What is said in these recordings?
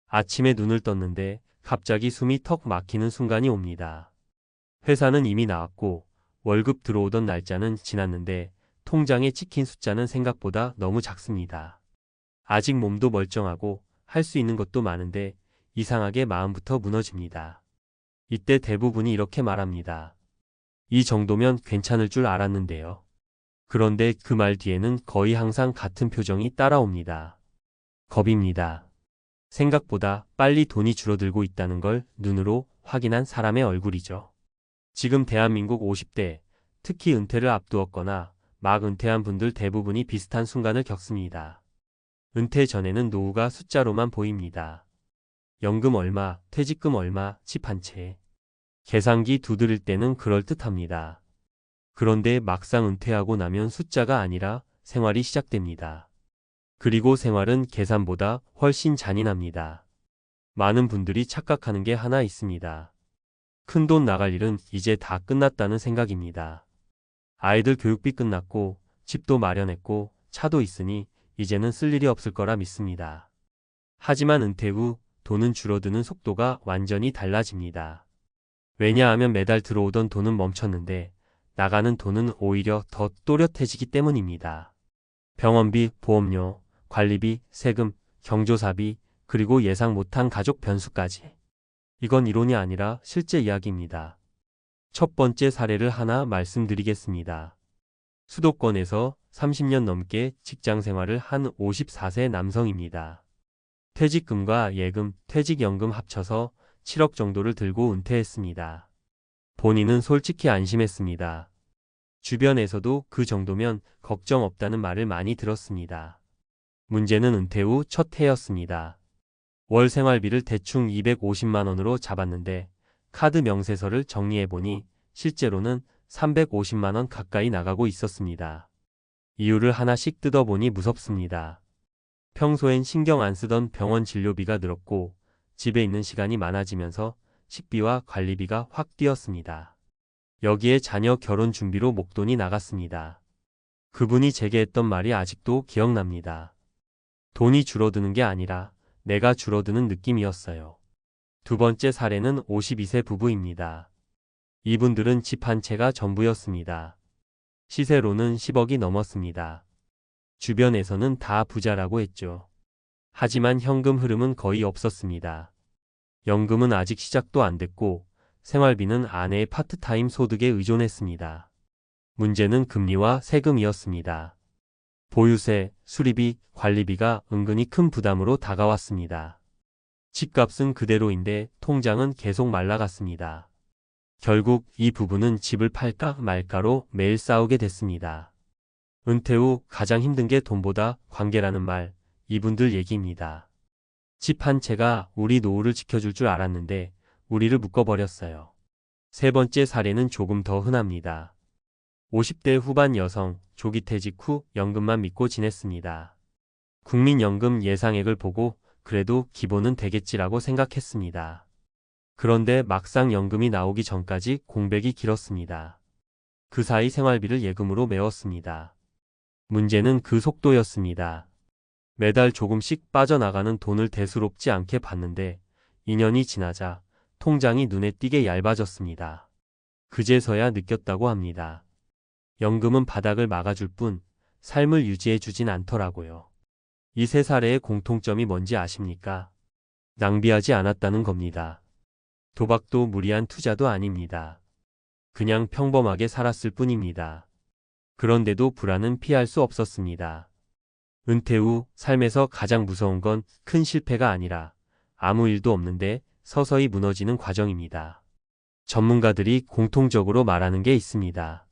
아침에 눈을 떴는데 갑자기 숨이 턱 막히는 순간이 옵니다. 회사는 이미 나왔고 월급 들어오던 날짜는 지났는데 통장에 찍힌 숫자는 생각보다 너무 작습니다. 아직 몸도 멀쩡하고 할 수 있는 것도 많은데 이상하게 마음부터 무너집니다. 이때 대부분이 이렇게 말합니다. 이 정도면 괜찮을 줄 알았는데요. 그런데 그 말 뒤에는 거의 항상 같은 표정이 따라옵니다. 겁입니다. 생각보다 빨리 돈이 줄어들고 있다는 걸 눈으로 확인한 사람의 얼굴이죠. 지금 대한민국 50대, 특히 은퇴를 앞두었거나 막 은퇴한 분들 대부분이 비슷한 순간을 겪습니다. 은퇴 전에는 노후가 숫자로만 보입니다. 연금 얼마, 퇴직금 얼마, 집 한 채. 계산기 두드릴 때는 그럴듯합니다. 그런데 막상 은퇴하고 나면 숫자가 아니라 생활이 시작됩니다. 그리고 생활은 계산보다 훨씬 잔인합니다. 많은 분들이 착각하는 게 하나 있습니다. 큰돈 나갈 일은 이제 다 끝났다는 생각입니다. 아이들 교육비 끝났고 집도 마련했고 차도 있으니 이제는 쓸 일이 없을 거라 믿습니다. 하지만 은퇴 후 돈은 줄어드는 속도가 완전히 달라집니다. 왜냐하면 매달 들어오던 돈은 멈췄는데 나가는 돈은 오히려 더 또렷해지기 때문입니다. 병원비, 보험료, 관리비, 세금, 경조사비, 그리고 예상 못한 가족 변수까지. 이건 이론이 아니라 실제 이야기입니다. 첫 번째 사례를 하나 말씀드리겠습니다. 수도권에서 30년 넘게 직장 생활을 한 54세 남성입니다. 퇴직금과 예금, 퇴직연금 합쳐서 7억 정도를 들고 은퇴했습니다. 본인은 솔직히 안심했습니다. 주변에서도 그 정도면 걱정 없다는 말을 많이 들었습니다. 문제는 은퇴 후 첫 해였습니다. 월 생활비를 대충 250만 원으로 잡았는데 카드 명세서를 정리해보니 실제로는 350만 원 가까이 나가고 있었습니다. 이유를 하나씩 뜯어보니 무섭습니다. 평소엔 신경 안 쓰던 병원 진료비가 늘었고 집에 있는 시간이 많아지면서 식비와 관리비가 확 뛰었습니다. 여기에 자녀 결혼 준비로 목돈이 나갔습니다. 그분이 제게 했던 말이 아직도 기억납니다. 돈이 줄어드는 게 아니라 내가 줄어드는 느낌이었어요. 두 번째 사례는 52세 부부입니다. 이분들은 집 한 채가 전부였습니다. 시세로는 10억이 넘었습니다. 주변에서는 다 부자라고 했죠. 하지만 현금 흐름은 거의 없었습니다. 연금은 아직 시작도 안 됐고 생활비는 아내의 파트타임 소득에 의존했습니다. 문제는 금리와 세금이었습니다. 보유세, 수리비, 관리비가 은근히 큰 부담으로 다가왔습니다. 집값은 그대로인데 통장은 계속 말라갔습니다. 결국 이 부부는 집을 팔까 말까로 매일 싸우게 됐습니다. 은퇴 후 가장 힘든 게 돈보다 관계라는 말, 이분들 얘기입니다. 집 한 채가 우리 노후를 지켜줄 줄 알았는데 우리를 묶어버렸어요. 세 번째 사례는 조금 더 흔합니다. 50대 후반 여성, 조기 퇴직 후 연금만 믿고 지냈습니다. 국민연금 예상액을 보고 그래도 기본은 되겠지라고 생각했습니다. 그런데 막상 연금이 나오기 전까지 공백이 길었습니다. 그 사이 생활비를 예금으로 메웠습니다. 문제는 그 속도였습니다. 매달 조금씩 빠져나가는 돈을 대수롭지 않게 받는데 2년이 지나자 통장이 눈에 띄게 얇아졌습니다. 그제서야 느꼈다고 합니다. 연금은 바닥을 막아줄 뿐 삶을 유지해주진 않더라고요. 이 세 사례의 공통점이 뭔지 아십니까? 낭비하지 않았다는 겁니다. 도박도 무리한 투자도 아닙니다. 그냥 평범하게 살았을 뿐입니다. 그런데도 불안은 피할 수 없었습니다. 은퇴 후 삶에서 가장 무서운 건 큰 실패가 아니라 아무 일도 없는데 서서히 무너지는 과정입니다. 전문가들이 공통적으로 말하는 게 있습니다.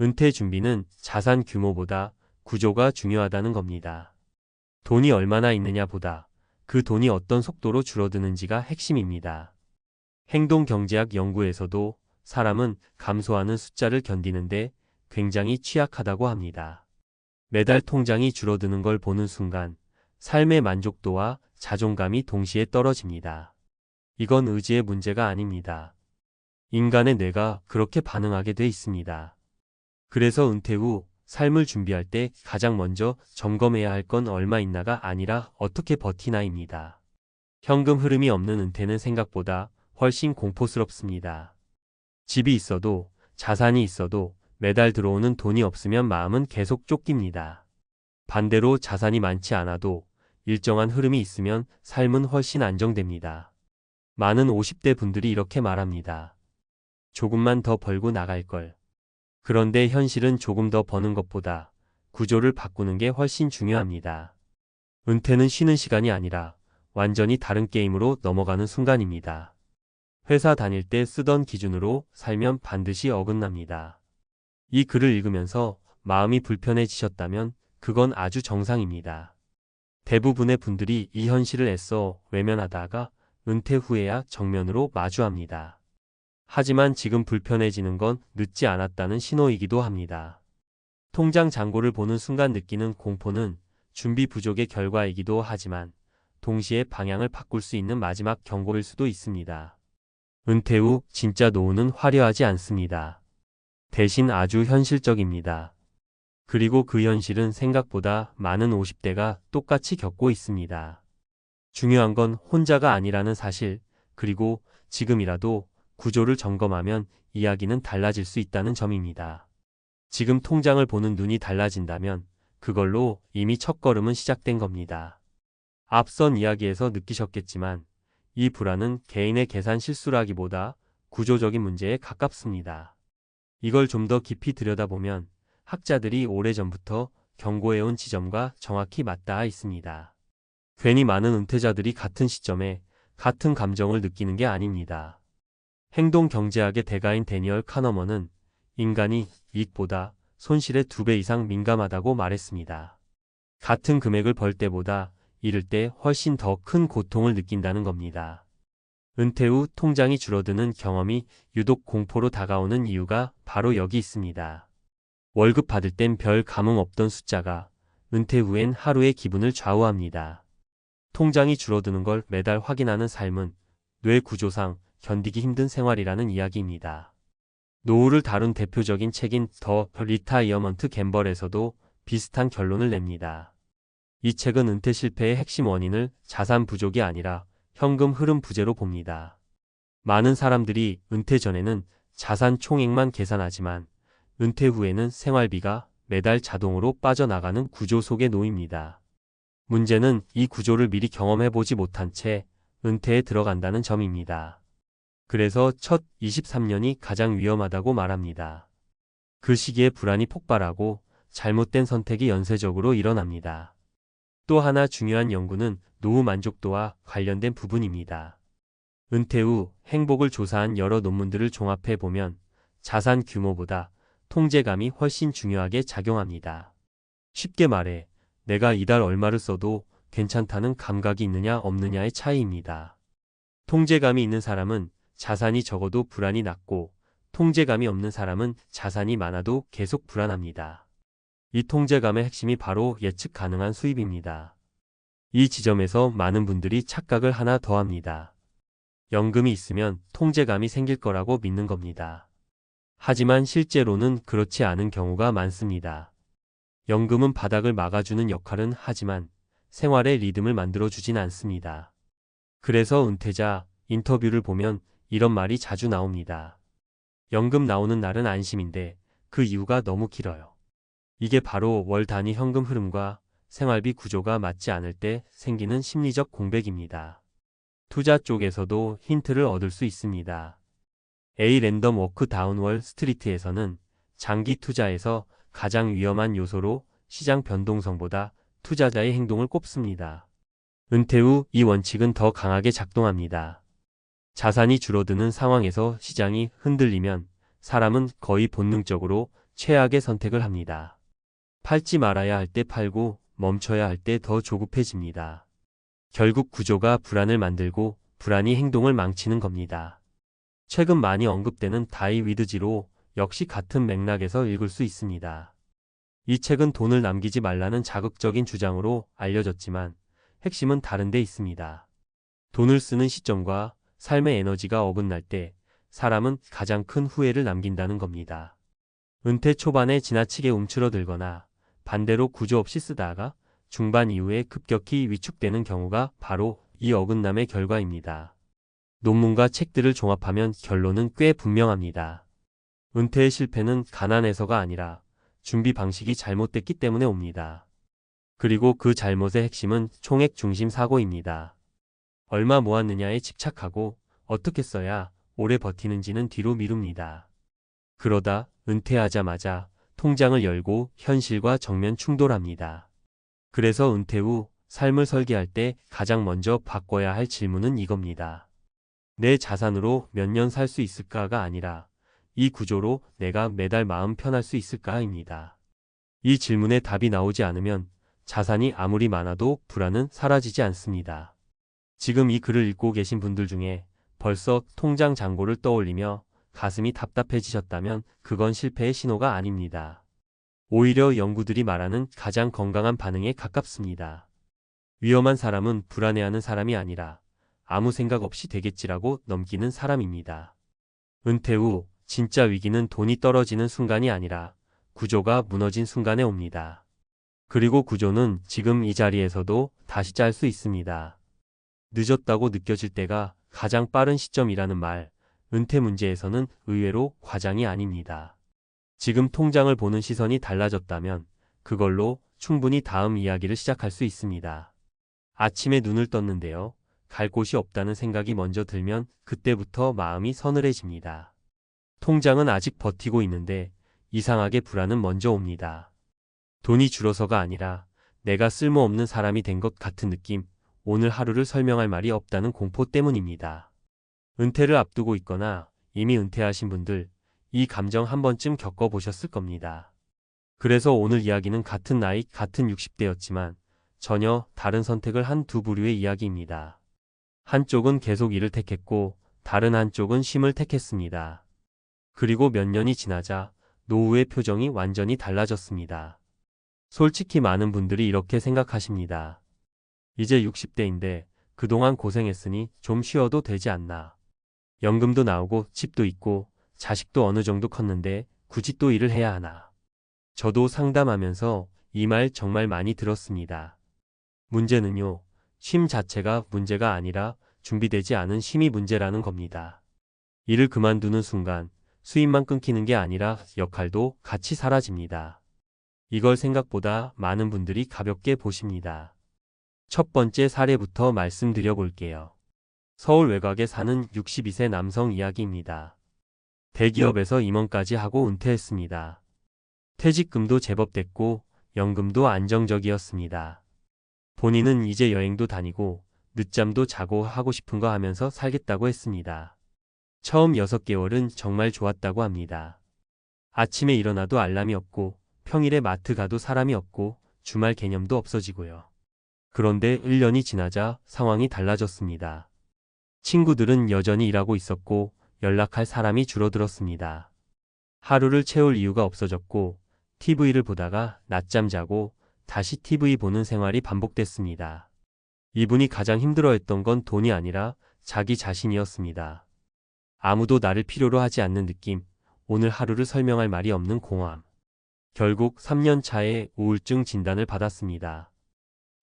은퇴 준비는 자산 규모보다 구조가 중요하다는 겁니다. 돈이 얼마나 있느냐 보다 그 돈이 어떤 속도로 줄어드는지가 핵심입니다. 행동경제학 연구에서도 사람은 감소하는 숫자를 견디는데 굉장히 취약하다고 합니다. 매달 통장이 줄어드는 걸 보는 순간 삶의 만족도와 자존감이 동시에 떨어집니다. 이건 의지의 문제가 아닙니다. 인간의 뇌가 그렇게 반응하게 돼 있습니다. 그래서 은퇴 후 삶을 준비할 때 가장 먼저 점검해야 할 건 얼마 있나가 아니라 어떻게 버티나입니다. 현금 흐름이 없는 은퇴는 생각보다 훨씬 공포스럽습니다. 집이 있어도 자산이 있어도 매달 들어오는 돈이 없으면 마음은 계속 쫓깁니다. 반대로 자산이 많지 않아도 일정한 흐름이 있으면 삶은 훨씬 안정됩니다. 많은 50대 분들이 이렇게 말합니다. 조금만 더 벌고 나갈 걸. 그런데 현실은 조금 더 버는 것보다 구조를 바꾸는 게 훨씬 중요합니다. 은퇴는 쉬는 시간이 아니라 완전히 다른 게임으로 넘어가는 순간입니다. 회사 다닐 때 쓰던 기준으로 살면 반드시 어긋납니다. 이 글을 읽으면서 마음이 불편해지셨다면 그건 아주 정상입니다. 대부분의 분들이 이 현실을 애써 외면하다가 은퇴 후에야 정면으로 마주합니다. 하지만 지금 불편해지는 건 늦지 않았다는 신호이기도 합니다. 통장 잔고를 보는 순간 느끼는 공포는 준비 부족의 결과이기도 하지만 동시에 방향을 바꿀 수 있는 마지막 경고일 수도 있습니다. 은퇴 후 진짜 노후는 화려하지 않습니다. 대신 아주 현실적입니다. 그리고 그 현실은 생각보다 많은 50대가 똑같이 겪고 있습니다. 중요한 건 혼자가 아니라는 사실, 그리고 지금이라도 구조를 점검하면 이야기는 달라질 수 있다는 점입니다. 지금 통장을 보는 눈이 달라진다면 그걸로 이미 첫걸음은 시작된 겁니다. 앞선 이야기에서 느끼셨겠지만 이 불안은 개인의 계산 실수라기보다 구조적인 문제에 가깝습니다. 이걸 좀 더 깊이 들여다보면 학자들이 오래전부터 경고해온 지점과 정확히 맞닿아 있습니다. 괜히 많은 은퇴자들이 같은 시점에 같은 감정을 느끼는 게 아닙니다. 행동 경제학의 대가인 데니얼 카너먼은 인간이 이익보다 손실에 2배 이상 민감하다고 말했습니다. 같은 금액을 벌 때보다 잃을 때 훨씬 더 큰 고통을 느낀다는 겁니다. 은퇴 후 통장이 줄어드는 경험이 유독 공포로 다가오는 이유가 바로 여기 있습니다. 월급 받을 땐 별 감흥 없던 숫자가 은퇴 후엔 하루의 기분을 좌우합니다. 통장이 줄어드는 걸 매달 확인하는 삶은 뇌 구조상 견디기 힘든 생활이라는 이야기입니다. 노후를 다룬 대표적인 책인 더 리타이어먼트 갬벌에서도 비슷한 결론을 냅니다. 이 책은 은퇴 실패의 핵심 원인을 자산 부족이 아니라 현금 흐름 부재로 봅니다. 많은 사람들이 은퇴 전에는 자산 총액만 계산하지만 은퇴 후에는 생활비가 매달 자동으로 빠져나가는 구조 속에 놓입니다. 문제는 이 구조를 미리 경험해보지 못한 채 은퇴에 들어간다는 점입니다. 그래서 첫 23년이 가장 위험하다고 말합니다. 그 시기에 불안이 폭발하고 잘못된 선택이 연쇄적으로 일어납니다. 또 하나 중요한 연구는 노후 만족도와 관련된 부분입니다. 은퇴 후 행복을 조사한 여러 논문들을 종합해보면 자산 규모보다 통제감이 훨씬 중요하게 작용합니다. 쉽게 말해 내가 이달 얼마를 써도 괜찮다는 감각이 있느냐 없느냐의 차이입니다. 통제감이 있는 사람은 자산이 적어도 불안이 낮고 통제감이 없는 사람은 자산이 많아도 계속 불안합니다. 이 통제감의 핵심이 바로 예측 가능한 수입입니다. 이 지점에서 많은 분들이 착각을 하나 더 합니다. 연금이 있으면 통제감이 생길 거라고 믿는 겁니다. 하지만 실제로는 그렇지 않은 경우가 많습니다. 연금은 바닥을 막아주는 역할은 하지만 생활의 리듬을 만들어주진 않습니다. 그래서 은퇴자 인터뷰를 보면 이런 말이 자주 나옵니다. 연금 나오는 날은 안심인데 그 이유가 너무 길어요. 이게 바로 월 단위 현금 흐름과 생활비 구조가 맞지 않을 때 생기는 심리적 공백입니다. 투자 쪽에서도 힌트를 얻을 수 있습니다. A 랜덤 워크 다운 월 스트리트에서는 장기 투자에서 가장 위험한 요소로 시장 변동성보다 투자자의 행동을 꼽습니다. 은퇴 후 이 원칙은 더 강하게 작동합니다. 자산이 줄어드는 상황에서 시장이 흔들리면 사람은 거의 본능적으로 최악의 선택을 합니다. 팔지 말아야 할 때 팔고 멈춰야 할 때 더 조급해집니다. 결국 구조가 불안을 만들고 불안이 행동을 망치는 겁니다. 최근 많이 언급되는 다이 위드지로 역시 같은 맥락에서 읽을 수 있습니다. 이 책은 돈을 남기지 말라는 자극적인 주장으로 알려졌지만 핵심은 다른 데 있습니다. 돈을 쓰는 시점과 삶의 에너지가 어긋날 때 사람은 가장 큰 후회를 남긴다는 겁니다. 은퇴 초반에 지나치게 움츠러들거나 반대로 구조 없이 쓰다가 중반 이후에 급격히 위축되는 경우가 바로 이 어긋남의 결과입니다. 논문과 책들을 종합하면 결론은 꽤 분명합니다. 은퇴의 실패는 가난에서가 아니라 준비 방식이 잘못됐기 때문에 옵니다. 그리고 그 잘못의 핵심은 총액 중심 사고입니다. 얼마 모았느냐에 집착하고 어떻게 써야 오래 버티는지는 뒤로 미룹니다. 그러다 은퇴하자마자 통장을 열고 현실과 정면 충돌합니다. 그래서 은퇴 후 삶을 설계할 때 가장 먼저 바꿔야 할 질문은 이겁니다. 내 자산으로 몇 년 살 수 있을까가 아니라 이 구조로 내가 매달 마음 편할 수 있을까입니다. 이 질문에 답이 나오지 않으면 자산이 아무리 많아도 불안은 사라지지 않습니다. 지금 이 글을 읽고 계신 분들 중에 벌써 통장 잔고를 떠올리며 가슴이 답답해지셨다면 그건 실패의 신호가 아닙니다. 오히려 연구들이 말하는 가장 건강한 반응에 가깝습니다. 위험한 사람은 불안해하는 사람이 아니라 아무 생각 없이 되겠지라고 넘기는 사람입니다. 은퇴 후 진짜 위기는 돈이 떨어지는 순간이 아니라 구조가 무너진 순간에 옵니다. 그리고 구조는 지금 이 자리에서도 다시 짤 수 있습니다. 늦었다고 느껴질 때가 가장 빠른 시점이라는 말, 은퇴 문제에서는 의외로 과장이 아닙니다. 지금 통장을 보는 시선이 달라졌다면 그걸로 충분히 다음 이야기를 시작할 수 있습니다. 아침에 눈을 떴는데요. 갈 곳이 없다는 생각이 먼저 들면 그때부터 마음이 서늘해집니다. 통장은 아직 버티고 있는데 이상하게 불안은 먼저 옵니다. 돈이 줄어서가 아니라 내가 쓸모없는 사람이 된 것 같은 느낌, 오늘 하루를 설명할 말이 없다는 공포 때문입니다. 은퇴를 앞두고 있거나 이미 은퇴하신 분들, 이 감정 한 번쯤 겪어보셨을 겁니다. 그래서 오늘 이야기는 같은 나이, 같은 60대였지만 전혀 다른 선택을 한 두 부류의 이야기입니다. 한쪽은 계속 일을 택했고 다른 한쪽은 쉼을 택했습니다. 그리고 몇 년이 지나자 노후의 표정이 완전히 달라졌습니다. 솔직히 많은 분들이 이렇게 생각하십니다. 이제 60대인데 그동안 고생했으니 좀 쉬어도 되지 않나. 연금도 나오고 집도 있고 자식도 어느 정도 컸는데 굳이 또 일을 해야 하나. 저도 상담하면서 이 말 정말 많이 들었습니다. 문제는요, 쉼 자체가 문제가 아니라 준비되지 않은 쉼이 문제라는 겁니다. 일을 그만두는 순간 수입만 끊기는 게 아니라 역할도 같이 사라집니다. 이걸 생각보다 많은 분들이 가볍게 보십니다. 첫 번째 사례부터 말씀드려 볼게요. 서울 외곽에 사는 62세 남성 이야기입니다. 대기업에서 임원까지 하고 은퇴했습니다. 퇴직금도 제법 됐고 연금도 안정적이었습니다. 본인은 이제 여행도 다니고 늦잠도 자고 하고 싶은 거 하면서 살겠다고 했습니다. 처음 6개월은 정말 좋았다고 합니다. 아침에 일어나도 알람이 없고 평일에 마트 가도 사람이 없고 주말 개념도 없어지고요. 그런데 1년이 지나자 상황이 달라졌습니다. 친구들은 여전히 일하고 있었고 연락할 사람이 줄어들었습니다. 하루를 채울 이유가 없어졌고 TV를 보다가 낮잠 자고 다시 TV 보는 생활이 반복됐습니다. 이분이 가장 힘들어했던 건 돈이 아니라 자기 자신이었습니다. 아무도 나를 필요로 하지 않는 느낌, 오늘 하루를 설명할 말이 없는 공허함. 결국 3년 차에 우울증 진단을 받았습니다.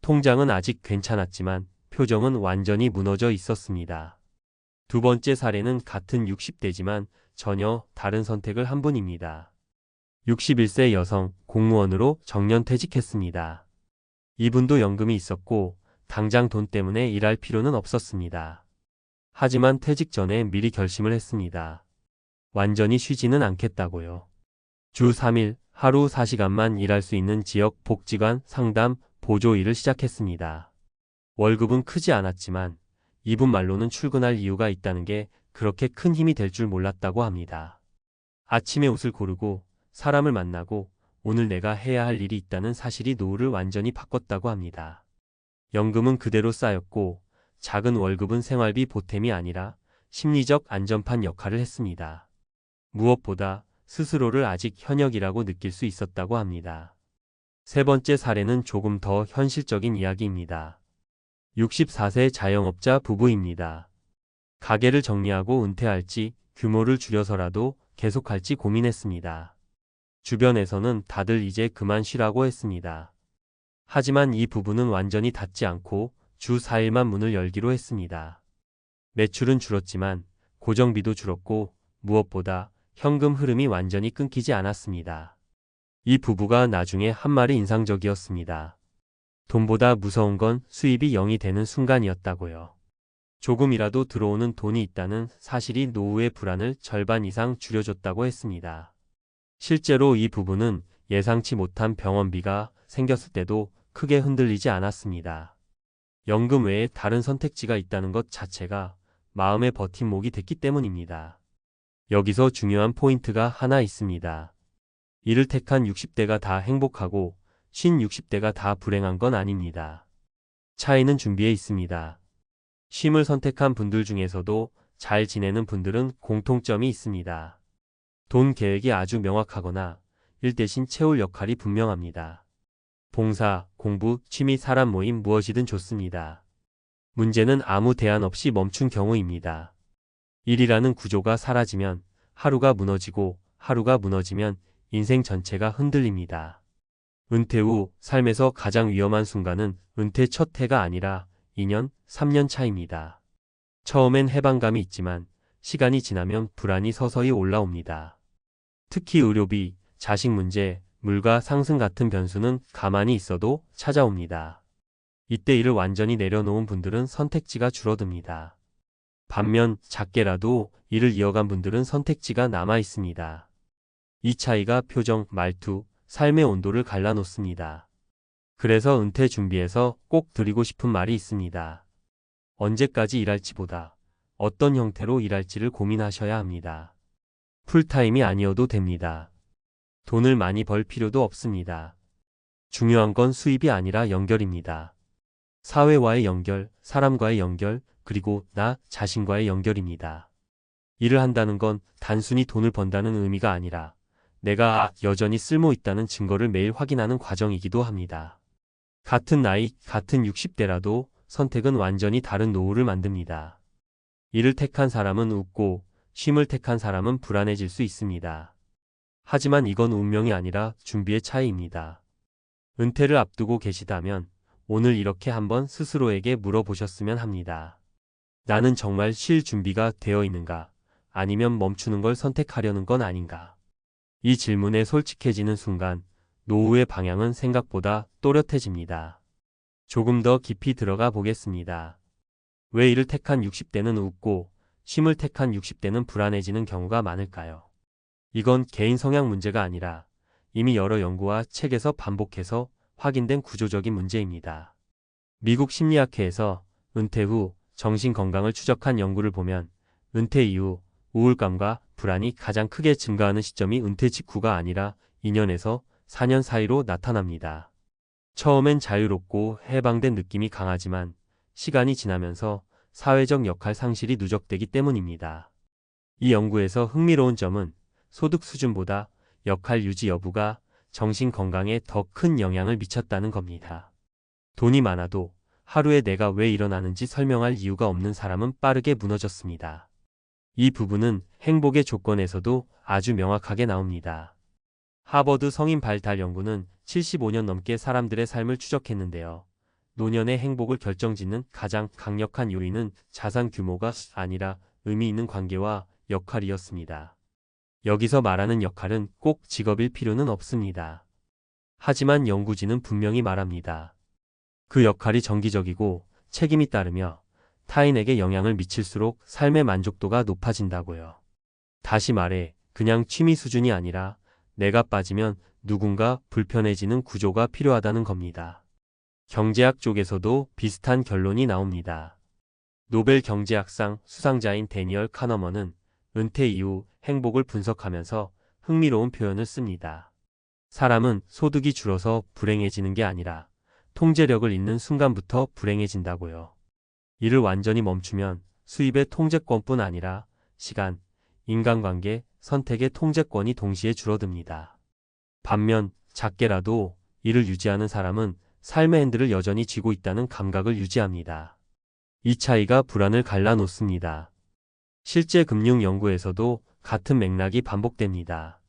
통장은 아직 괜찮았지만 표정은 완전히 무너져 있었습니다. 두 번째 사례는 같은 60대지만 전혀 다른 선택을 한 분입니다. 61세 여성 공무원으로 정년퇴직했습니다. 이분도 연금이 있었고 당장 돈 때문에 일할 필요는 없었습니다. 하지만 퇴직 전에 미리 결심을 했습니다. 완전히 쉬지는 않겠다고요. 주 3일 하루 4시간만 일할 수 있는 지역 복지관 상담 보조 일을 시작했습니다. 월급은 크지 않았지만 이분 말로는 출근할 이유가 있다는 게 그렇게 큰 힘이 될 줄 몰랐다고 합니다. 아침에 옷을 고르고 사람을 만나고 오늘 내가 해야 할 일이 있다는 사실이 노후를 완전히 바꿨다고 합니다. 연금은 그대로 쌓였고 작은 월급은 생활비 보탬이 아니라 심리적 안전판 역할을 했습니다. 무엇보다 스스로를 아직 현역이라고 느낄 수 있었다고 합니다. 세 번째 사례는 조금 더 현실적인 이야기입니다. 64세 자영업자 부부입니다. 가게를 정리하고 은퇴할지 규모를 줄여서라도 계속할지 고민했습니다. 주변에서는 다들 이제 그만 쉬라고 했습니다. 하지만 이 부부는 완전히 닫지 않고 주 4일만 문을 열기로 했습니다. 매출은 줄었지만 고정비도 줄었고 무엇보다 현금 흐름이 완전히 끊기지 않았습니다. 이 부부가 나중에 한 말이 인상적이었습니다. 돈보다 무서운 건 수입이 0이 되는 순간이었다고요. 조금이라도 들어오는 돈이 있다는 사실이 노후의 불안을 절반 이상 줄여줬다고 했습니다. 실제로 이 부부는 예상치 못한 병원비가 생겼을 때도 크게 흔들리지 않았습니다. 연금 외에 다른 선택지가 있다는 것 자체가 마음의 버팀목이 됐기 때문입니다. 여기서 중요한 포인트가 하나 있습니다. 이를 택한 60대가 다 행복하고 60대가 다 불행한 건 아닙니다. 차이는 준비에 있습니다. 쉼을 선택한 분들 중에서도 잘 지내는 분들은 공통점이 있습니다. 돈 계획이 아주 명확하거나 일 대신 채울 역할이 분명합니다. 봉사, 공부, 취미, 사람 모임 무엇이든 좋습니다. 문제는 아무 대안 없이 멈춘 경우입니다. 일이라는 구조가 사라지면 하루가 무너지고 하루가 무너지면 인생 전체가 흔들립니다. 은퇴 후 삶에서 가장 위험한 순간은 은퇴 첫 해가 아니라 2년, 3년 차입니다. 처음엔 해방감이 있지만 시간이 지나면 불안이 서서히 올라옵니다. 특히 의료비, 자식 문제, 물가 상승 같은 변수는 가만히 있어도 찾아옵니다. 이때 일을 완전히 내려놓은 분들은 선택지가 줄어듭니다. 반면 작게라도 일을 이어간 분들은 선택지가 남아 있습니다. 이 차이가 표정, 말투, 삶의 온도를 갈라놓습니다. 그래서 은퇴 준비에서 꼭 드리고 싶은 말이 있습니다. 언제까지 일할지보다 어떤 형태로 일할지를 고민하셔야 합니다. 풀타임이 아니어도 됩니다. 돈을 많이 벌 필요도 없습니다. 중요한 건 수입이 아니라 연결입니다. 사회와의 연결, 사람과의 연결, 그리고 나 자신과의 연결입니다. 일을 한다는 건 단순히 돈을 번다는 의미가 아니라 내가 여전히 쓸모 있다는 증거를 매일 확인하는 과정이기도 합니다. 같은 나이, 같은 60대라도 선택은 완전히 다른 노후를 만듭니다. 일을 택한 사람은 웃고 쉼을 택한 사람은 불안해질 수 있습니다. 하지만 이건 운명이 아니라 준비의 차이입니다. 은퇴를 앞두고 계시다면 오늘 이렇게 한번 스스로에게 물어보셨으면 합니다. 나는 정말 쉴 준비가 되어 있는가? 아니면 멈추는 걸 선택하려는 건 아닌가? 이 질문에 솔직해지는 순간 노후의 방향은 생각보다 또렷해집니다. 조금 더 깊이 들어가 보겠습니다. 왜 이를 택한 60대는 웃고 쉼을 택한 60대는 불안해지는 경우가 많을까요? 이건 개인 성향 문제가 아니라 이미 여러 연구와 책에서 반복해서 확인된 구조적인 문제입니다. 미국 심리학회에서 은퇴 후 정신 건강을 추적한 연구를 보면 은퇴 이후 우울감과 불안이 가장 크게 증가하는 시점이 은퇴 직후가 아니라 2년에서 4년 사이로 나타납니다. 처음엔 자유롭고 해방된 느낌이 강하지만 시간이 지나면서 사회적 역할 상실이 누적되기 때문입니다. 이 연구에서 흥미로운 점은 소득 수준보다 역할 유지 여부가 정신 건강에 더 큰 영향을 미쳤다는 겁니다. 돈이 많아도 하루에 내가 왜 일어나는지 설명할 이유가 없는 사람은 빠르게 무너졌습니다. 이 부분은 행복의 조건에서도 아주 명확하게 나옵니다. 하버드 성인 발달 연구는 75년 넘게 사람들의 삶을 추적했는데요. 노년의 행복을 결정짓는 가장 강력한 요인은 자산 규모가 아니라 의미 있는 관계와 역할이었습니다. 여기서 말하는 역할은 꼭 직업일 필요는 없습니다. 하지만 연구진은 분명히 말합니다. 그 역할이 정기적이고 책임이 따르며 타인에게 영향을 미칠수록 삶의 만족도가 높아진다고요. 다시 말해 그냥 취미 수준이 아니라 내가 빠지면 누군가 불편해지는 구조가 필요하다는 겁니다. 경제학 쪽에서도 비슷한 결론이 나옵니다. 노벨 경제학상 수상자인 데니얼 카너먼은 은퇴 이후 행복을 분석하면서 흥미로운 표현을 씁니다. 사람은 소득이 줄어서 불행해지는 게 아니라 통제력을 잃는 순간부터 불행해진다고요. 일을 완전히 멈추면 수입의 통제권뿐 아니라 시간, 인간관계, 선택의 통제권이 동시에 줄어듭니다. 반면 작게라도 일을 유지하는 사람은 삶의 핸들을 여전히 쥐고 있다는 감각을 유지합니다. 이 차이가 불안을 갈라놓습니다. 실제 금융 연구에서도 같은 맥락이 반복됩니다.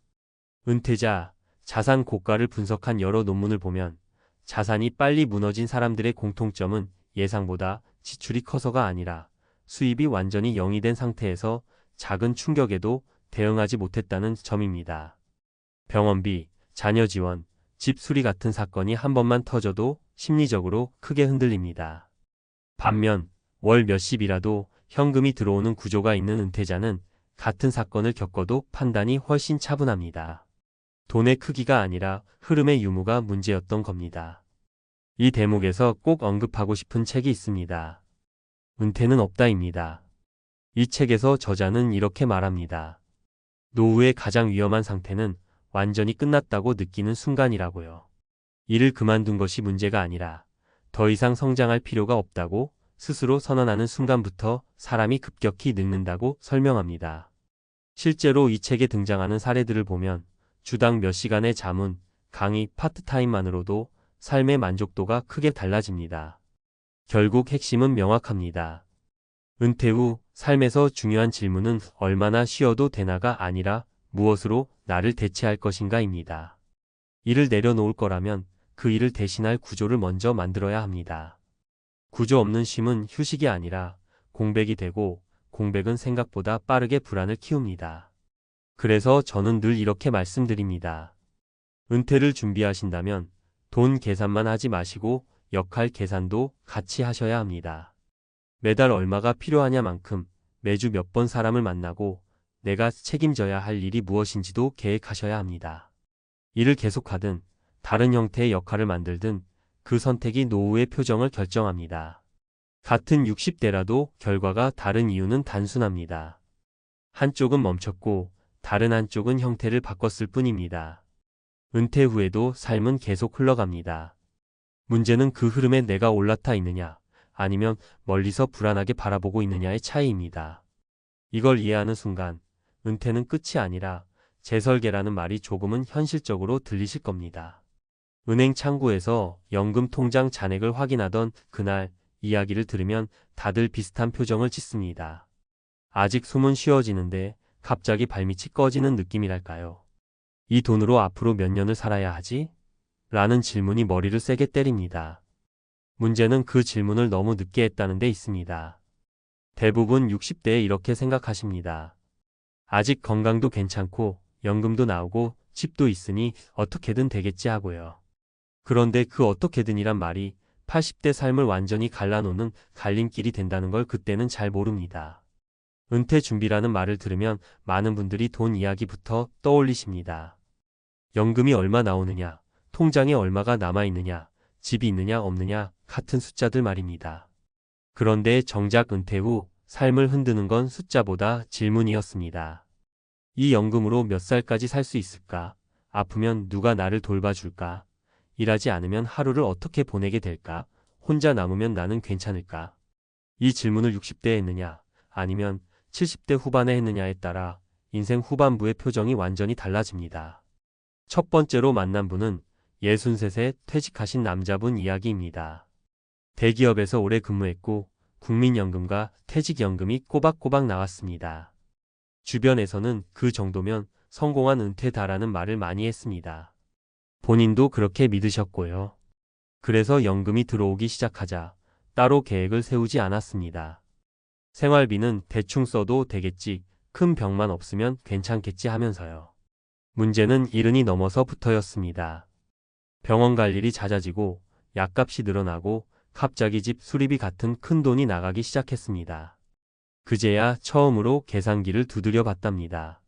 은퇴자, 자산 고가를 분석한 여러 논문을 보면 자산이 빨리 무너진 사람들의 공통점은 예상보다 지출이 커서가 아니라 수입이 완전히 0이 된 상태에서 작은 충격에도 대응하지 못했다는 점입니다. 병원비, 자녀 지원, 집 수리 같은 사건이 한 번만 터져도 심리적으로 크게 흔들립니다. 반면 월 몇십이라도 현금이 들어오는 구조가 있는 은퇴자는 같은 사건을 겪어도 판단이 훨씬 차분합니다. 돈의 크기가 아니라 흐름의 유무가 문제였던 겁니다. 이 대목에서 꼭 언급하고 싶은 책이 있습니다. 은퇴는 없다입니다. 이 책에서 저자는 이렇게 말합니다. 노후의 가장 위험한 상태는 완전히 끝났다고 느끼는 순간이라고요. 일을 그만둔 것이 문제가 아니라 더 이상 성장할 필요가 없다고 스스로 선언하는 순간부터 사람이 급격히 늙는다고 설명합니다. 실제로 이 책에 등장하는 사례들을 보면 주당 몇 시간의 자문, 강의, 파트타임만으로도 삶의 만족도가 크게 달라집니다. 결국 핵심은 명확합니다. 은퇴 후 삶에서 중요한 질문은 얼마나 쉬어도 되나가 아니라 무엇으로 나를 대체할 것인가입니다. 일을 내려놓을 거라면 그 일을 대신할 구조를 먼저 만들어야 합니다. 구조 없는 쉼은 휴식이 아니라 공백이 되고 공백은 생각보다 빠르게 불안을 키웁니다. 그래서 저는 늘 이렇게 말씀드립니다. 은퇴를 준비하신다면 돈 계산만 하지 마시고 역할 계산도 같이 하셔야 합니다. 매달 얼마가 필요하냐만큼 매주 몇 번 사람을 만나고 내가 책임져야 할 일이 무엇인지도 계획하셔야 합니다. 일을 계속하든 다른 형태의 역할을 만들든 그 선택이 노후의 표정을 결정합니다. 같은 60대라도 결과가 다른 이유는 단순합니다. 한쪽은 멈췄고 다른 한쪽은 형태를 바꿨을 뿐입니다. 은퇴 후에도 삶은 계속 흘러갑니다. 문제는 그 흐름에 내가 올라타 있느냐, 아니면 멀리서 불안하게 바라보고 있느냐의 차이입니다. 이걸 이해하는 순간 은퇴는 끝이 아니라 재설계라는 말이 조금은 현실적으로 들리실 겁니다. 은행 창구에서 연금 통장 잔액을 확인하던 그날 이야기를 들으면 다들 비슷한 표정을 짓습니다. 아직 숨은 쉬어지는데 갑자기 발밑이 꺼지는 느낌이랄까요. 이 돈으로 앞으로 몇 년을 살아야 하지? 라는 질문이 머리를 세게 때립니다. 문제는 그 질문을 너무 늦게 했다는 데 있습니다. 대부분 60대에 이렇게 생각하십니다. 아직 건강도 괜찮고 연금도 나오고 집도 있으니 어떻게든 되겠지 하고요. 그런데 그 어떻게든이란 말이 80대 삶을 완전히 갈라놓는 갈림길이 된다는 걸 그때는 잘 모릅니다. 은퇴 준비라는 말을 들으면 많은 분들이 돈 이야기부터 떠올리십니다. 연금이 얼마 나오느냐, 통장에 얼마가 남아있느냐, 집이 있느냐 없느냐 같은 숫자들 말입니다. 그런데 정작 은퇴 후 삶을 흔드는 건 숫자보다 질문이었습니다. 이 연금으로 몇 살까지 살 수 있을까? 아프면 누가 나를 돌봐줄까? 일하지 않으면 하루를 어떻게 보내게 될까? 혼자 남으면 나는 괜찮을까? 이 질문을 60대에 했느냐, 아니면 70대 후반에 했느냐에 따라 인생 후반부의 표정이 완전히 달라집니다. 첫 번째로 만난 분은 63세 퇴직하신 남자분 이야기입니다. 대기업에서 오래 근무했고 국민연금과 퇴직연금이 꼬박꼬박 나왔습니다. 주변에서는 그 정도면 성공한 은퇴다라는 말을 많이 했습니다. 본인도 그렇게 믿으셨고요. 그래서 연금이 들어오기 시작하자 따로 계획을 세우지 않았습니다. 생활비는 대충 써도 되겠지, 큰 병만 없으면 괜찮겠지 하면서요. 문제는 70이 넘어서부터였습니다. 병원 갈 일이 잦아지고 약값이 늘어나고 갑자기 집 수리비 같은 큰 돈이 나가기 시작했습니다. 그제야 처음으로 계산기를 두드려 봤답니다.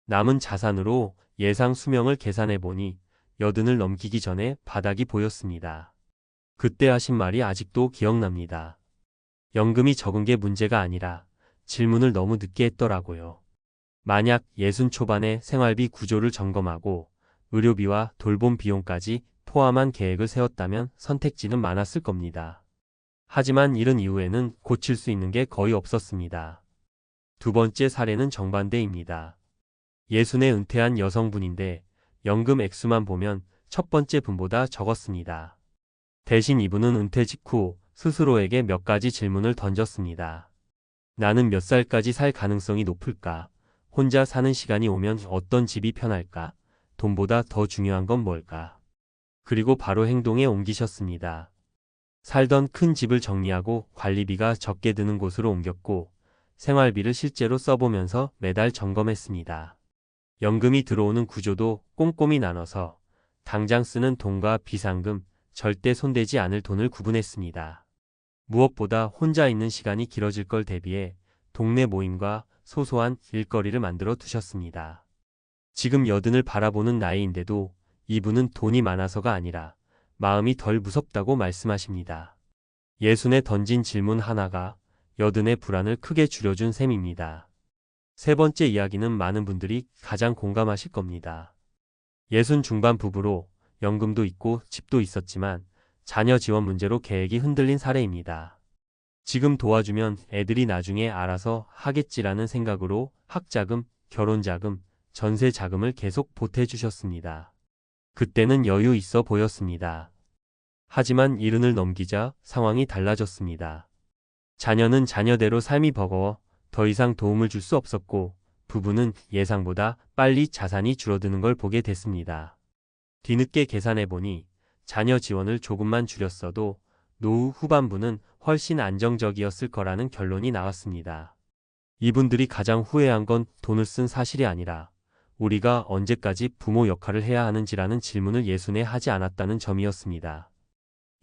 남은 자산으로 예상 수명을 계산해 보니 80을 넘기기 전에 바닥이 보였습니다. 그때 하신 말이 아직도 기억납니다. 연금이 적은 게 문제가 아니라 질문을 너무 늦게 했더라고요. 만약 60 초반에 생활비 구조를 점검하고 의료비와 돌봄 비용까지 포함한 계획을 세웠다면 선택지는 많았을 겁니다. 하지만 이른 이후에는 고칠 수 있는 게 거의 없었습니다. 두 번째 사례는 정반대입니다. 60에 은퇴한 여성분인데 연금 액수만 보면 첫 번째 분보다 적었습니다. 대신 이분은 은퇴 직후 스스로에게 몇 가지 질문을 던졌습니다. 나는 몇 살까지 살 가능성이 높을까? 혼자 사는 시간이 오면 어떤 집이 편할까? 돈보다 더 중요한 건 뭘까? 그리고 바로 행동에 옮기셨습니다. 살던 큰 집을 정리하고 관리비가 적게 드는 곳으로 옮겼고 생활비를 실제로 써보면서 매달 점검했습니다. 연금이 들어오는 구조도 꼼꼼히 나눠서 당장 쓰는 돈과 비상금, 절대 손대지 않을 돈을 구분했습니다. 무엇보다 혼자 있는 시간이 길어질 걸 대비해 동네 모임과 소소한 일거리를 만들어 두셨습니다. 지금 여든을 바라보는 나이인데도 이분은 돈이 많아서가 아니라 마음이 덜 무섭다고 말씀하십니다. 예순에 던진 질문 하나가 여든의 불안을 크게 줄여준 셈입니다. 세 번째 이야기는 많은 분들이 가장 공감하실 겁니다. 예순 중반 부부로 연금도 있고 집도 있었지만 자녀 지원 문제로 계획이 흔들린 사례입니다. 지금 도와주면 애들이 나중에 알아서 하겠지라는 생각으로 학자금, 결혼자금, 전세자금을 계속 보태주셨습니다. 그때는 여유 있어 보였습니다. 하지만 이른을 넘기자 상황이 달라졌습니다. 자녀는 자녀대로 삶이 버거워 더 이상 도움을 줄 수 없었고 부부는 예상보다 빨리 자산이 줄어드는 걸 보게 됐습니다. 뒤늦게 계산해보니 자녀 지원을 조금만 줄였어도 노후 후반부는 훨씬 안정적이었을 거라는 결론이 나왔습니다. 이분들이 가장 후회한 건 돈을 쓴 사실이 아니라 우리가 언제까지 부모 역할을 해야 하는지라는 질문을 예순에 하지 않았다는 점이었습니다.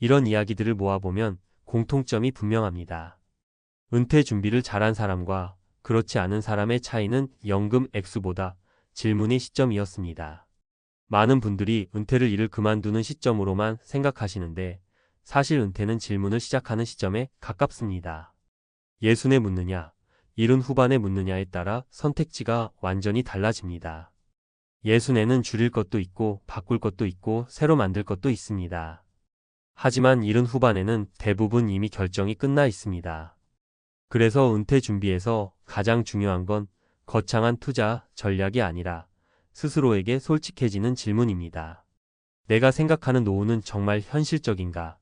이런 이야기들을 모아보면 공통점이 분명합니다. 은퇴 준비를 잘한 사람과 그렇지 않은 사람의 차이는 연금 액수보다 질문의 시점이었습니다. 많은 분들이 은퇴를 일을 그만두는 시점으로만 생각하시는데 사실 은퇴는 질문을 시작하는 시점에 가깝습니다. 예순에 묻느냐, 이른 후반에 묻느냐에 따라 선택지가 완전히 달라집니다. 예순에는 줄일 것도 있고 바꿀 것도 있고 새로 만들 것도 있습니다. 하지만 이른 후반에는 대부분 이미 결정이 끝나 있습니다. 그래서 은퇴 준비에서 가장 중요한 건 거창한 투자 전략이 아니라 스스로에게 솔직해지는 질문입니다. 내가 생각하는 노후는 정말 현실적인가?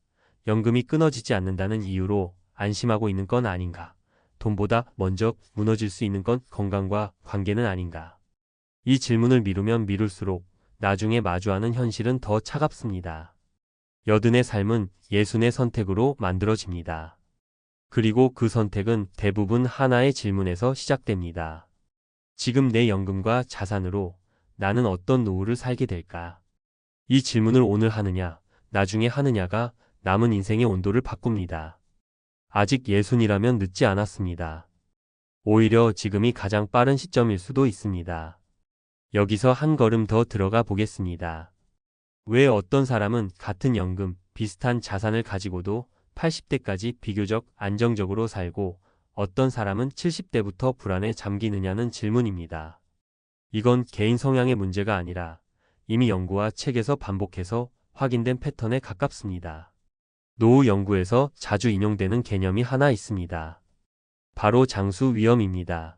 연금이 끊어지지 않는다는 이유로 안심하고 있는 건 아닌가? 돈보다 먼저 무너질 수 있는 건 건강과 관계는 아닌가? 이 질문을 미루면 미룰수록 나중에 마주하는 현실은 더 차갑습니다. 여든의 삶은 예순의 선택으로 만들어집니다. 그리고 그 선택은 대부분 하나의 질문에서 시작됩니다. 지금 내 연금과 자산으로 나는 어떤 노후를 살게 될까? 이 질문을 오늘 하느냐, 나중에 하느냐가 남은 인생의 온도를 바꿉니다. 아직 예순이라면 늦지 않았습니다. 오히려 지금이 가장 빠른 시점일 수도 있습니다. 여기서 한 걸음 더 들어가 보겠습니다. 왜 어떤 사람은 같은 연금, 비슷한 자산을 가지고도 80대까지 비교적 안정적으로 살고 어떤 사람은 70대부터 불안에 잠기느냐는 질문입니다. 이건 개인 성향의 문제가 아니라 이미 연구와 책에서 반복해서 확인된 패턴에 가깝습니다. 노후 연구에서 자주 인용되는 개념이 하나 있습니다. 바로 장수 위험입니다.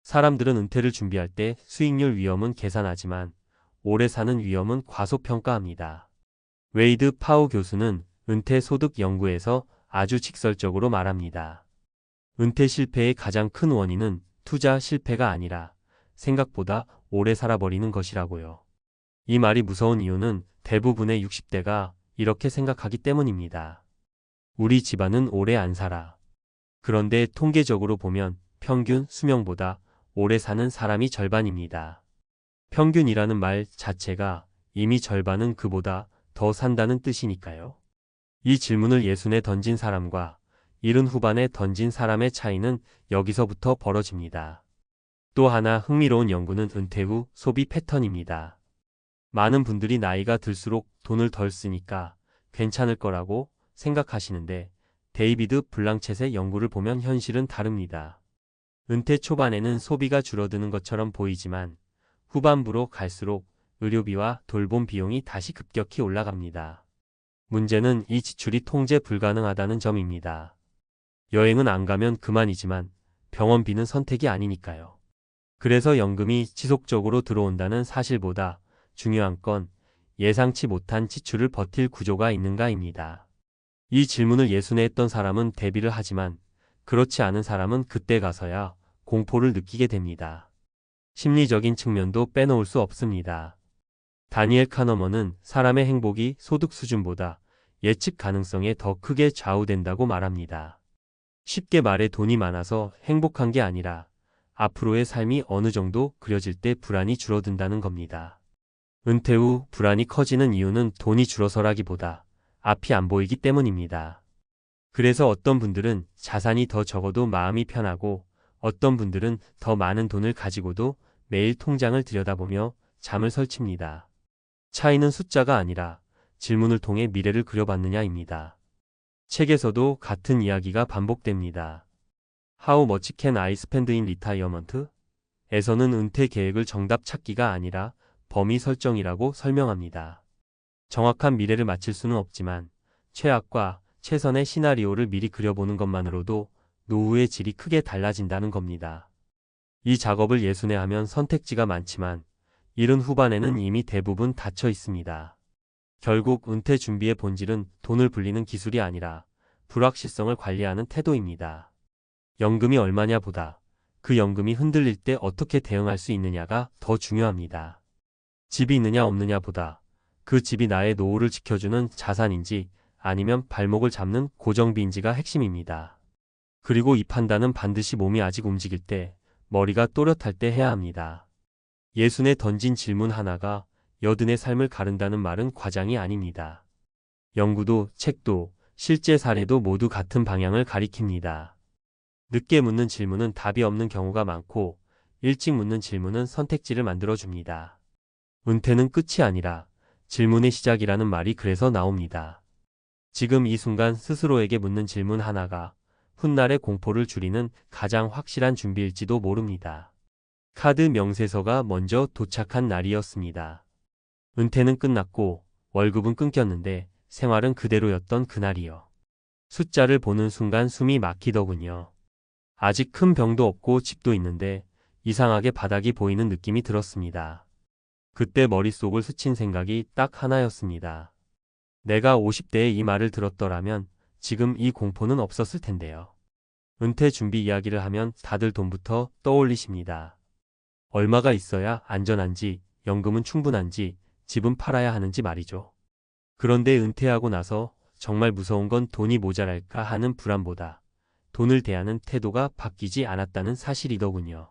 사람들은 은퇴를 준비할 때 수익률 위험은 계산하지만 오래 사는 위험은 과소평가합니다. 웨이드 파우 교수는 은퇴 소득 연구에서 아주 직설적으로 말합니다. 은퇴 실패의 가장 큰 원인은 투자 실패가 아니라 생각보다 오래 살아버리는 것이라고요. 이 말이 무서운 이유는 대부분의 60대가 이렇게 생각하기 때문입니다. 우리 집안은 오래 안 살아. 그런데 통계적으로 보면 평균 수명보다 오래 사는 사람이 절반입니다. 평균이라는 말 자체가 이미 절반은 그보다 더 산다는 뜻이니까요. 이 질문을 예순에 던진 사람과 이른 후반에 던진 사람의 차이는 여기서부터 벌어집니다. 또 하나 흥미로운 연구는 은퇴 후 소비 패턴입니다. 많은 분들이 나이가 들수록 돈을 덜 쓰니까 괜찮을 거라고 생각하시는데 데이비드 블랑쳇의 연구를 보면 현실은 다릅니다. 은퇴 초반에는 소비가 줄어드는 것처럼 보이지만 후반부로 갈수록 의료비와 돌봄 비용이 다시 급격히 올라갑니다. 문제는 이 지출이 통제 불가능하다는 점입니다. 여행은 안 가면 그만이지만 병원비는 선택이 아니니까요. 그래서 연금이 지속적으로 들어온다는 사실보다 중요한 건 예상치 못한 지출을 버틸 구조가 있는가입니다. 이 질문을 예순에 했던 사람은 대비를 하지만 그렇지 않은 사람은 그때 가서야 공포를 느끼게 됩니다. 심리적인 측면도 빼놓을 수 없습니다. 다니엘 카너먼은 사람의 행복이 소득 수준보다 예측 가능성에 더 크게 좌우된다고 말합니다. 쉽게 말해 돈이 많아서 행복한 게 아니라 앞으로의 삶이 어느 정도 그려질 때 불안이 줄어든다는 겁니다. 은퇴 후 불안이 커지는 이유는 돈이 줄어서라기보다 앞이 안 보이기 때문입니다. 그래서 어떤 분들은 자산이 더 적어도 마음이 편하고 어떤 분들은 더 많은 돈을 가지고도 매일 통장을 들여다보며 잠을 설칩니다. 차이는 숫자가 아니라 질문을 통해 미래를 그려봤느냐입니다. 책에서도 같은 이야기가 반복됩니다. How much can I spend in retirement? 에서는 은퇴 계획을 정답 찾기가 아니라 범위 설정이라고 설명합니다. 정확한 미래를 맞힐 수는 없지만 최악과 최선의 시나리오를 미리 그려보는 것만으로도 노후의 질이 크게 달라진다는 겁니다. 이 작업을 예순에 하면 선택지가 많지만 이른 후반에는 이미 대부분 닫혀 있습니다. 결국 은퇴 준비의 본질은 돈을 불리는 기술이 아니라 불확실성을 관리하는 태도입니다. 연금이 얼마냐 보다 그 연금이 흔들릴 때 어떻게 대응할 수 있느냐가 더 중요합니다. 집이 있느냐 없느냐 보다 그 집이 나의 노후를 지켜주는 자산인지 아니면 발목을 잡는 고정비인지가 핵심입니다. 그리고 이 판단은 반드시 몸이 아직 움직일 때, 머리가 또렷할 때 해야 합니다. 예순에 던진 질문 하나가 여든의 삶을 가른다는 말은 과장이 아닙니다. 연구도 책도 실제 사례도 모두 같은 방향을 가리킵니다. 늦게 묻는 질문은 답이 없는 경우가 많고 일찍 묻는 질문은 선택지를 만들어줍니다. 은퇴는 끝이 아니라 질문의 시작이라는 말이 그래서 나옵니다. 지금 이 순간 스스로에게 묻는 질문 하나가 훗날의 공포를 줄이는 가장 확실한 준비일지도 모릅니다. 카드 명세서가 먼저 도착한 날이었습니다. 은퇴는 끝났고 월급은 끊겼는데 생활은 그대로였던 그날이요. 숫자를 보는 순간 숨이 막히더군요. 아직 큰 병도 없고 집도 있는데 이상하게 바닥이 보이는 느낌이 들었습니다. 그때 머릿속을 스친 생각이 딱 하나였습니다. 내가 50대에 이 말을 들었더라면 지금 이 공포는 없었을 텐데요. 은퇴 준비 이야기를 하면 다들 돈부터 떠올리십니다. 얼마가 있어야 안전한지, 연금은 충분한지, 집은 팔아야 하는지 말이죠. 그런데 은퇴하고 나서 정말 무서운 건 돈이 모자랄까 하는 불안보다 돈을 대하는 태도가 바뀌지 않았다는 사실이더군요.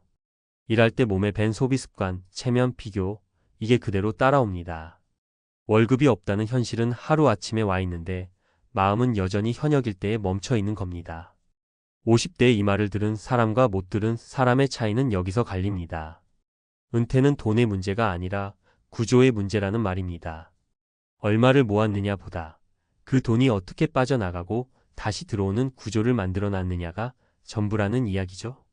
일할 때 몸에 밴 소비 습관, 체면 비교, 이게 그대로 따라옵니다. 월급이 없다는 현실은 하루아침에 와 있는데 마음은 여전히 현역일 때에 멈춰 있는 겁니다. 50대에 이 말을 들은 사람과 못 들은 사람의 차이는 여기서 갈립니다. 은퇴는 돈의 문제가 아니라 구조의 문제라는 말입니다. 얼마를 모았느냐 보다 그 돈이 어떻게 빠져나가고 다시 들어오는 구조를 만들어 놨느냐가 전부라는 이야기죠.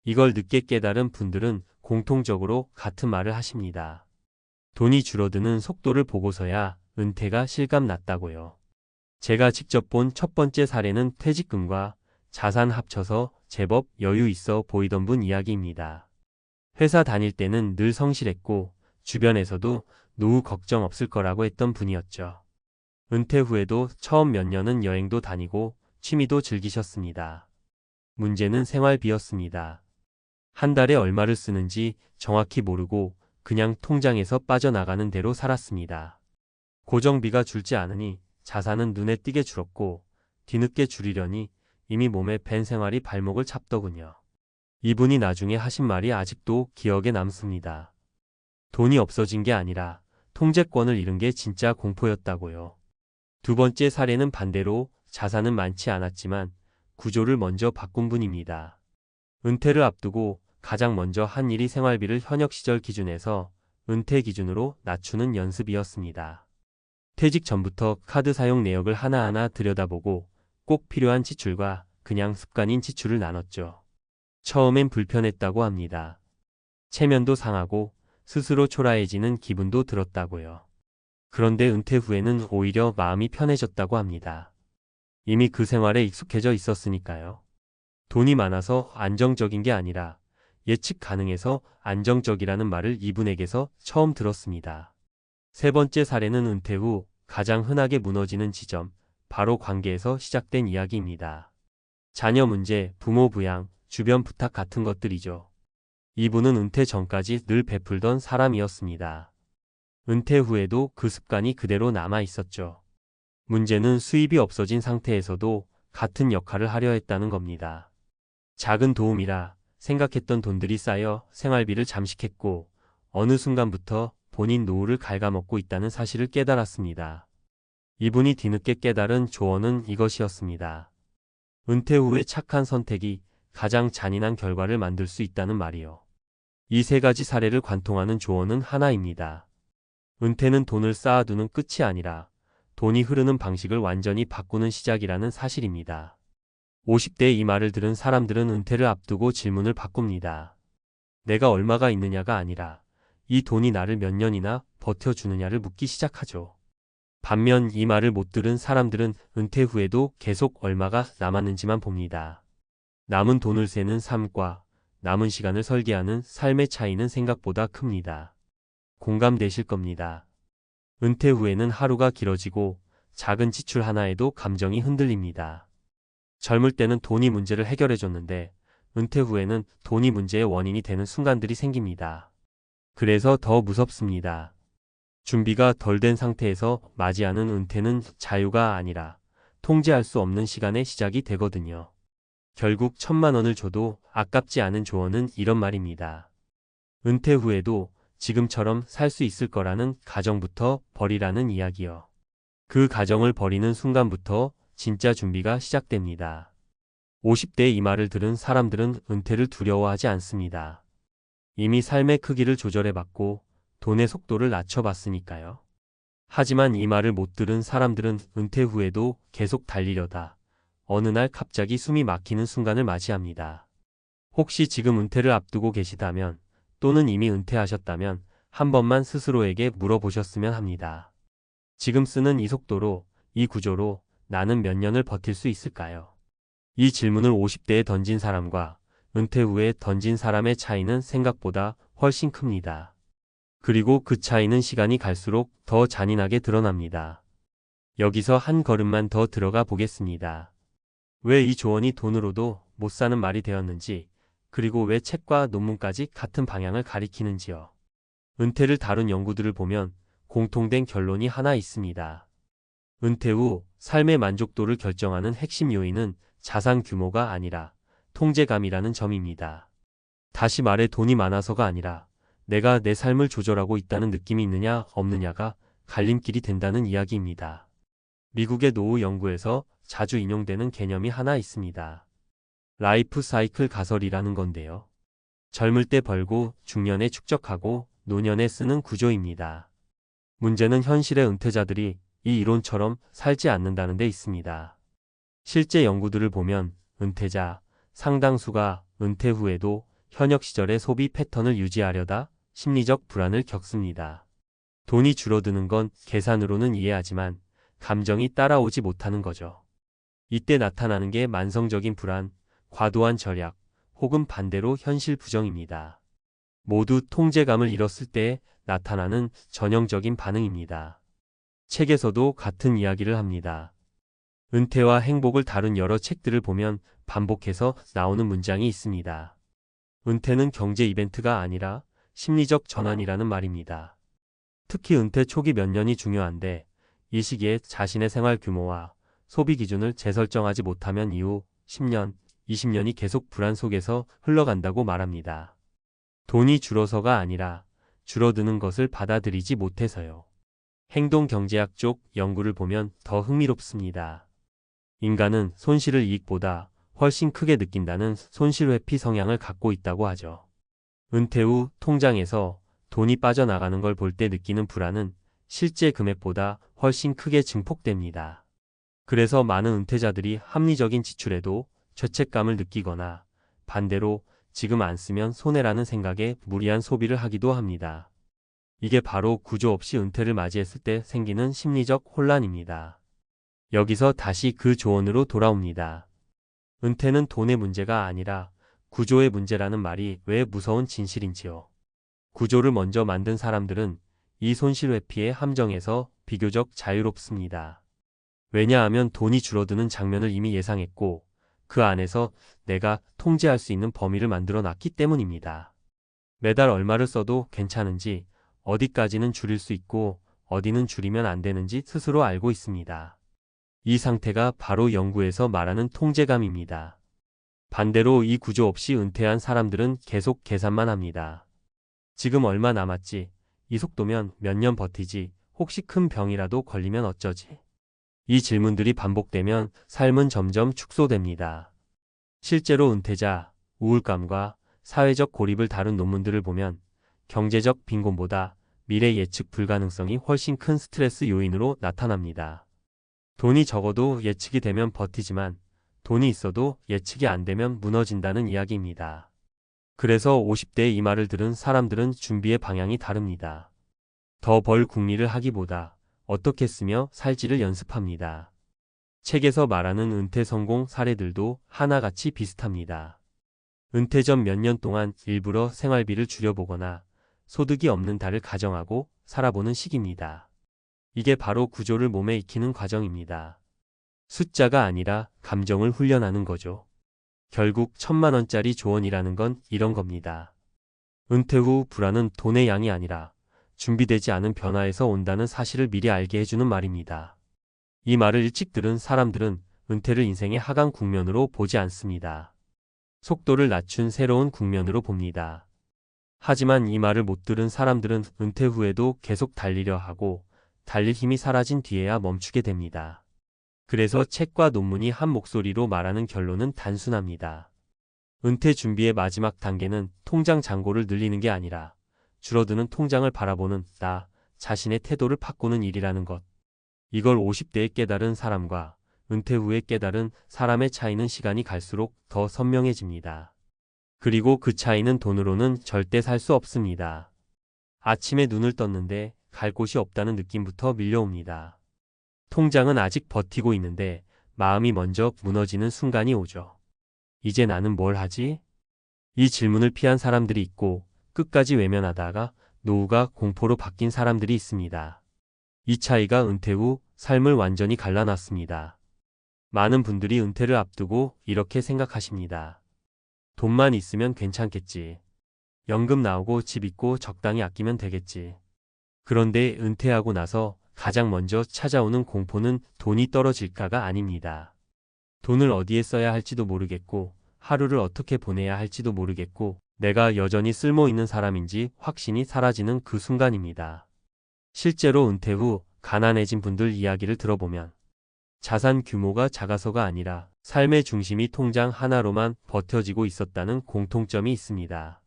이걸 늦게 깨달은 분들은 공통적으로 같은 말을 하십니다. 돈이 줄어드는 속도를 보고서야 은퇴가 실감났다고요. 제가 직접 본 첫 번째 사례는 퇴직금과 자산 합쳐서 제법 여유 있어 보이던 분 이야기입니다. 회사 다닐 때는 늘 성실했고 주변에서도 노후 걱정 없을 거라고 했던 분이었죠. 은퇴 후에도 처음 몇 년은 여행도 다니고 취미도 즐기셨습니다. 문제는 생활비였습니다. 한 달에 얼마를 쓰는지 정확히 모르고 그냥 통장에서 빠져나가는 대로 살았습니다. 고정비가 줄지 않으니 자산은 눈에 띄게 줄었고 뒤늦게 줄이려니 이미 몸에 밴 생활이 발목을 잡더군요. 이분이 나중에 하신 말이 아직도 기억에 남습니다. 돈이 없어진 게 아니라 통제권을 잃은 게 진짜 공포였다고요. 두 번째 사례는 반대로 자산은 많지 않았지만 구조를 먼저 바꾼 분입니다. 은퇴를 앞두고 가장 먼저 한 일이 생활비를 현역 시절 기준에서 은퇴 기준으로 낮추는 연습이었습니다. 퇴직 전부터 카드 사용 내역을 하나하나 들여다보고 꼭 필요한 지출과 그냥 습관인 지출을 나눴죠. 처음엔 불편했다고 합니다. 체면도 상하고 스스로 초라해지는 기분도 들었다고요. 그런데 은퇴 후에는 오히려 마음이 편해졌다고 합니다. 이미 그 생활에 익숙해져 있었으니까요. 돈이 많아서 안정적인 게 아니라 예측 가능해서 안정적이라는 말을 이분에게서 처음 들었습니다. 세 번째 사례는 은퇴 후 가장 흔하게 무너지는 지점, 바로 관계에서 시작된 이야기입니다. 자녀 문제, 부모 부양, 주변 부탁 같은 것들이죠. 이분은 은퇴 전까지 늘 베풀던 사람이었습니다. 은퇴 후에도 그 습관이 그대로 남아 있었죠. 문제는 수입이 없어진 상태에서도 같은 역할을 하려 했다는 겁니다. 작은 도움이라 생각했던 돈들이 쌓여 생활비를 잠식했고 어느 순간부터 본인 노후를 갉아먹고 있다는 사실을 깨달았습니다. 이분이 뒤늦게 깨달은 조언은 이것이었습니다. 은퇴 후의 착한 선택이 가장 잔인한 결과를 만들 수 있다는 말이요. 이 세 가지 사례를 관통하는 조언은 하나입니다. 은퇴는 돈을 쌓아두는 끝이 아니라 돈이 흐르는 방식을 완전히 바꾸는 시작이라는 사실입니다. 50대의 이 말을 들은 사람들은 은퇴를 앞두고 질문을 바꿉니다. 내가 얼마가 있느냐가 아니라 이 돈이 나를 몇 년이나 버텨주느냐를 묻기 시작하죠. 반면 이 말을 못 들은 사람들은 은퇴 후에도 계속 얼마가 남았는지만 봅니다. 남은 돈을 세는 삶과 남은 시간을 설계하는 삶의 차이는 생각보다 큽니다. 공감되실 겁니다. 은퇴 후에는 하루가 길어지고 작은 지출 하나에도 감정이 흔들립니다. 젊을 때는 돈이 문제를 해결해줬는데 은퇴 후에는 돈이 문제의 원인이 되는 순간들이 생깁니다. 그래서 더 무섭습니다. 준비가 덜 된 상태에서 맞이하는 은퇴는 자유가 아니라 통제할 수 없는 시간의 시작이 되거든요. 결국 1,000만 원을 줘도 아깝지 않은 조언은 이런 말입니다. 은퇴 후에도 지금처럼 살 수 있을 거라는 가정부터 버리라는 이야기요. 그 가정을 버리는 순간부터 진짜 준비가 시작됩니다. 50대의 이 말을 들은 사람들은 은퇴를 두려워하지 않습니다. 이미 삶의 크기를 조절해봤고 돈의 속도를 낮춰봤으니까요. 하지만 이 말을 못 들은 사람들은 은퇴 후에도 계속 달리려다 어느 날 갑자기 숨이 막히는 순간을 맞이합니다. 혹시 지금 은퇴를 앞두고 계시다면 또는 이미 은퇴하셨다면 한 번만 스스로에게 물어보셨으면 합니다. 지금 쓰는 이 속도로, 이 구조로 나는 몇 년을 버틸 수 있을까요? 이 질문을 50대에 던진 사람과 은퇴 후에 던진 사람의 차이는 생각보다 훨씬 큽니다. 그리고 그 차이는 시간이 갈수록 더 잔인하게 드러납니다. 여기서 한 걸음만 더 들어가 보겠습니다. 왜 이 조언이 돈으로도 못 사는 말이 되었는지, 그리고 왜 책과 논문까지 같은 방향을 가리키는지요. 은퇴를 다룬 연구들을 보면 공통된 결론이 하나 있습니다. 은퇴 후 삶의 만족도를 결정하는 핵심 요인은 자산 규모가 아니라 통제감이라는 점입니다. 다시 말해 돈이 많아서가 아니라 내가 내 삶을 조절하고 있다는 느낌이 있느냐 없느냐가 갈림길이 된다는 이야기입니다. 미국의 노후 연구에서 자주 인용되는 개념이 하나 있습니다. 라이프 사이클 가설이라는 건데요. 젊을 때 벌고 중년에 축적하고 노년에 쓰는 구조입니다. 문제는 현실의 은퇴자들이 이 이론처럼 살지 않는다는 데 있습니다. 실제 연구들을 보면 은퇴자 상당수가 은퇴 후에도 현역 시절의 소비 패턴을 유지하려다 심리적 불안을 겪습니다. 돈이 줄어드는 건 계산으로는 이해하지만 감정이 따라오지 못하는 거죠. 이때 나타나는 게 만성적인 불안, 과도한 절약, 혹은 반대로 현실 부정입니다. 모두 통제감을 잃었을 때 나타나는 전형적인 반응입니다. 책에서도 같은 이야기를 합니다. 은퇴와 행복을 다룬 여러 책들을 보면 반복해서 나오는 문장이 있습니다. 은퇴는 경제 이벤트가 아니라 심리적 전환이라는 말입니다. 특히 은퇴 초기 몇 년이 중요한데 이 시기에 자신의 생활 규모와 소비 기준을 재설정하지 못하면 이후 10년, 20년이 계속 불안 속에서 흘러간다고 말합니다. 돈이 줄어서가 아니라 줄어드는 것을 받아들이지 못해서요. 행동경제학 쪽 연구를 보면 더 흥미롭습니다. 인간은 손실을 이익보다 훨씬 크게 느낀다는 손실회피 성향을 갖고 있다고 하죠. 은퇴 후 통장에서 돈이 빠져나가는 걸 볼 때 느끼는 불안은 실제 금액보다 훨씬 크게 증폭됩니다. 그래서 많은 은퇴자들이 합리적인 지출에도 죄책감을 느끼거나 반대로 지금 안 쓰면 손해라는 생각에 무리한 소비를 하기도 합니다. 이게 바로 구조 없이 은퇴를 맞이했을 때 생기는 심리적 혼란입니다. 여기서 다시 그 조언으로 돌아옵니다. 은퇴는 돈의 문제가 아니라 구조의 문제라는 말이 왜 무서운 진실인지요. 구조를 먼저 만든 사람들은 이 손실 회피의 함정에서 비교적 자유롭습니다. 왜냐하면 돈이 줄어드는 장면을 이미 예상했고 그 안에서 내가 통제할 수 있는 범위를 만들어 놨기 때문입니다. 매달 얼마를 써도 괜찮은지, 어디까지는 줄일 수 있고 어디는 줄이면 안 되는지 스스로 알고 있습니다. 이 상태가 바로 연구에서 말하는 통제감입니다. 반대로 이 구조 없이 은퇴한 사람들은 계속 계산만 합니다. 지금 얼마 남았지? 이 속도면 몇 년 버티지? 혹시 큰 병이라도 걸리면 어쩌지? 이 질문들이 반복되면 삶은 점점 축소됩니다. 실제로 은퇴자, 우울감과 사회적 고립을 다룬 논문들을 보면 경제적 빈곤보다 미래 예측 불가능성이 훨씬 큰 스트레스 요인으로 나타납니다. 돈이 적어도 예측이 되면 버티지만 돈이 있어도 예측이 안 되면 무너진다는 이야기입니다. 그래서 50대에 이 말을 들은 사람들은 준비의 방향이 다릅니다. 더 벌 궁리를 하기보다 어떻게 쓰며 살지를 연습합니다. 책에서 말하는 은퇴 성공 사례들도 하나같이 비슷합니다. 은퇴 전 몇 년 동안 일부러 생활비를 줄여보거나 소득이 없는 달을 가정하고 살아보는 시기입니다. 이게 바로 구조를 몸에 익히는 과정입니다. 숫자가 아니라 감정을 훈련하는 거죠. 결국 1,000만 원짜리 조언이라는 건 이런 겁니다. 은퇴 후 불안은 돈의 양이 아니라 준비되지 않은 변화에서 온다는 사실을 미리 알게 해주는 말입니다. 이 말을 일찍 들은 사람들은 은퇴를 인생의 하강 국면으로 보지 않습니다. 속도를 낮춘 새로운 국면으로 봅니다. 하지만 이 말을 못 들은 사람들은 은퇴 후에도 계속 달리려 하고 달릴 힘이 사라진 뒤에야 멈추게 됩니다. 그래서 책과 논문이 한 목소리로 말하는 결론은 단순합니다. 은퇴 준비의 마지막 단계는 통장 잔고를 늘리는 게 아니라 줄어드는 통장을 바라보는 나 자신의 태도를 바꾸는 일이라는 것. 이걸 50대에 깨달은 사람과 은퇴 후에 깨달은 사람의 차이는 시간이 갈수록 더 선명해집니다. 그리고 그 차이는 돈으로는 절대 살 수 없습니다. 아침에 눈을 떴는데 갈 곳이 없다는 느낌부터 밀려옵니다. 통장은 아직 버티고 있는데 마음이 먼저 무너지는 순간이 오죠. 이제 나는 뭘 하지? 이 질문을 피한 사람들이 있고 끝까지 외면하다가 노후가 공포로 바뀐 사람들이 있습니다. 이 차이가 은퇴 후 삶을 완전히 갈라놨습니다. 많은 분들이 은퇴를 앞두고 이렇게 생각하십니다. 돈만 있으면 괜찮겠지. 연금 나오고 집 있고 적당히 아끼면 되겠지. 그런데 은퇴하고 나서 가장 먼저 찾아오는 공포는 돈이 떨어질까가 아닙니다. 돈을 어디에 써야 할지도 모르겠고 하루를 어떻게 보내야 할지도 모르겠고 내가 여전히 쓸모 있는 사람인지 확신이 사라지는 그 순간입니다. 실제로 은퇴 후 가난해진 분들 이야기를 들어보면 자산 규모가 작아서가 아니라 삶의 중심이 통장 하나로만 버텨지고 있었다는 공통점이 있습니다.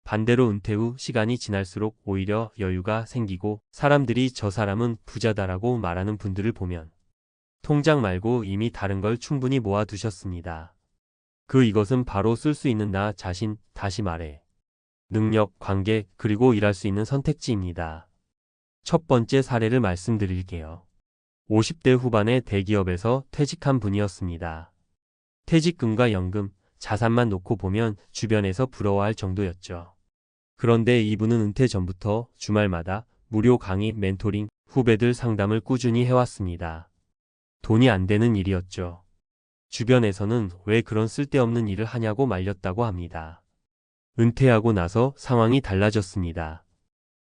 반대로 은퇴 후 시간이 지날수록 오히려 여유가 생기고 사람들이 저 사람은 부자다라고 말하는 분들을 보면 통장 말고 이미 다른 걸 충분히 모아두셨습니다. 이것은 바로 쓸 수 있는 나 자신, 다시 말해 능력, 관계, 그리고 일할 수 있는 선택지입니다. 첫 번째 사례를 말씀드릴게요. 50대 후반의 대기업에서 퇴직한 분이었습니다. 퇴직금과 연금, 자산만 놓고 보면 주변에서 부러워할 정도였죠. 그런데 이분은 은퇴 전부터 주말마다 무료 강의, 멘토링, 후배들 상담을 꾸준히 해왔습니다. 돈이 안 되는 일이었죠. 주변에서는 왜 그런 쓸데없는 일을 하냐고 말렸다고 합니다. 은퇴하고 나서 상황이 달라졌습니다.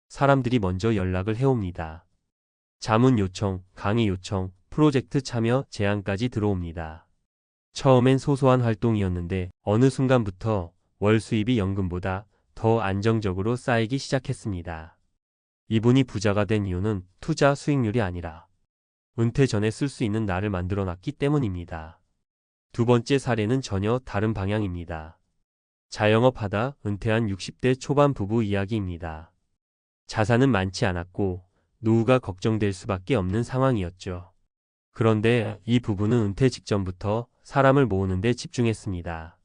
사람들이 먼저 연락을 해옵니다. 자문 요청, 강의 요청, 프로젝트 참여 제안까지 들어옵니다. 처음엔 소소한 활동이었는데 어느 순간부터 월 수입이 연금보다 더 안정적으로 쌓이기 시작했습니다. 이분이 부자가 된 이유는 투자 수익률이 아니라 은퇴 전에 쓸 수 있는 나를 만들어놨기 때문입니다. 두 번째 사례는 전혀 다른 방향입니다. 자영업하다 은퇴한 60대 초반 부부 이야기입니다. 자산은 많지 않았고 노후가 걱정될 수밖에 없는 상황이었죠. 그런데 이 부부는 은퇴 직전부터 사람을 모으는 데 집중했습니다.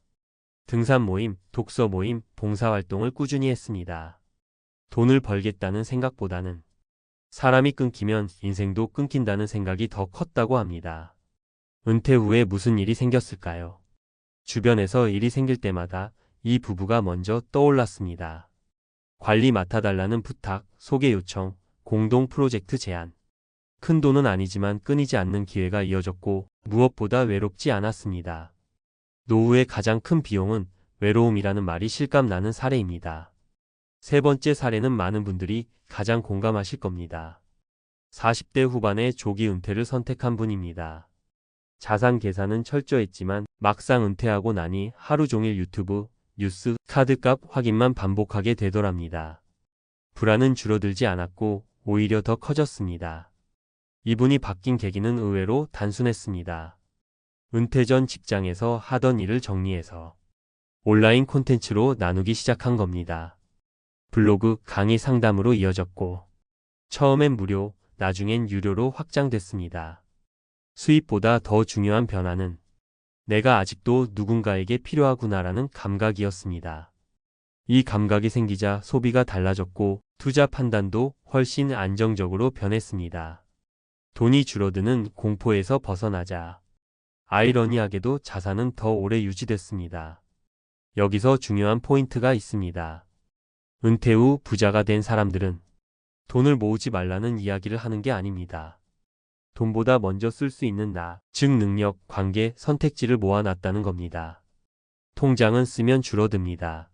등산 모임, 독서 모임, 봉사활동을 꾸준히 했습니다. 돈을 벌겠다는 생각보다는 사람이 끊기면 인생도 끊긴다는 생각이 더 컸다고 합니다. 은퇴 후에 무슨 일이 생겼을까요? 주변에서 일이 생길 때마다 이 부부가 먼저 떠올랐습니다. 관리 맡아달라는 부탁, 소개 요청, 공동 프로젝트 제안. 큰 돈은 아니지만 끊이지 않는 기회가 이어졌고 무엇보다 외롭지 않았습니다. 노후의 가장 큰 비용은 외로움이라는 말이 실감나는 사례입니다. 세 번째 사례는 많은 분들이 가장 공감하실 겁니다. 40대 후반에 조기 은퇴를 선택한 분입니다. 자산 계산은 철저했지만 막상 은퇴하고 나니 하루 종일 유튜브, 뉴스, 카드값 확인만 반복하게 되더랍니다. 불안은 줄어들지 않았고 오히려 더 커졌습니다. 이분이 바뀐 계기는 의외로 단순했습니다. 은퇴 전 직장에서 하던 일을 정리해서 온라인 콘텐츠로 나누기 시작한 겁니다. 블로그, 강의 상담으로 이어졌고 처음엔 무료, 나중엔 유료로 확장됐습니다. 수입보다 더 중요한 변화는 내가 아직도 누군가에게 필요하구나라는 감각이었습니다. 이 감각이 생기자 소비가 달라졌고 투자 판단도 훨씬 안정적으로 변했습니다. 돈이 줄어드는 공포에서 벗어나자 아이러니하게도 자산은 더 오래 유지됐습니다. 여기서 중요한 포인트가 있습니다. 은퇴 후 부자가 된 사람들은 돈을 모으지 말라는 이야기를 하는 게 아닙니다. 돈보다 먼저 쓸 수 있는 즉 능력, 관계, 선택지를 모아놨다는 겁니다. 통장은 쓰면 줄어듭니다.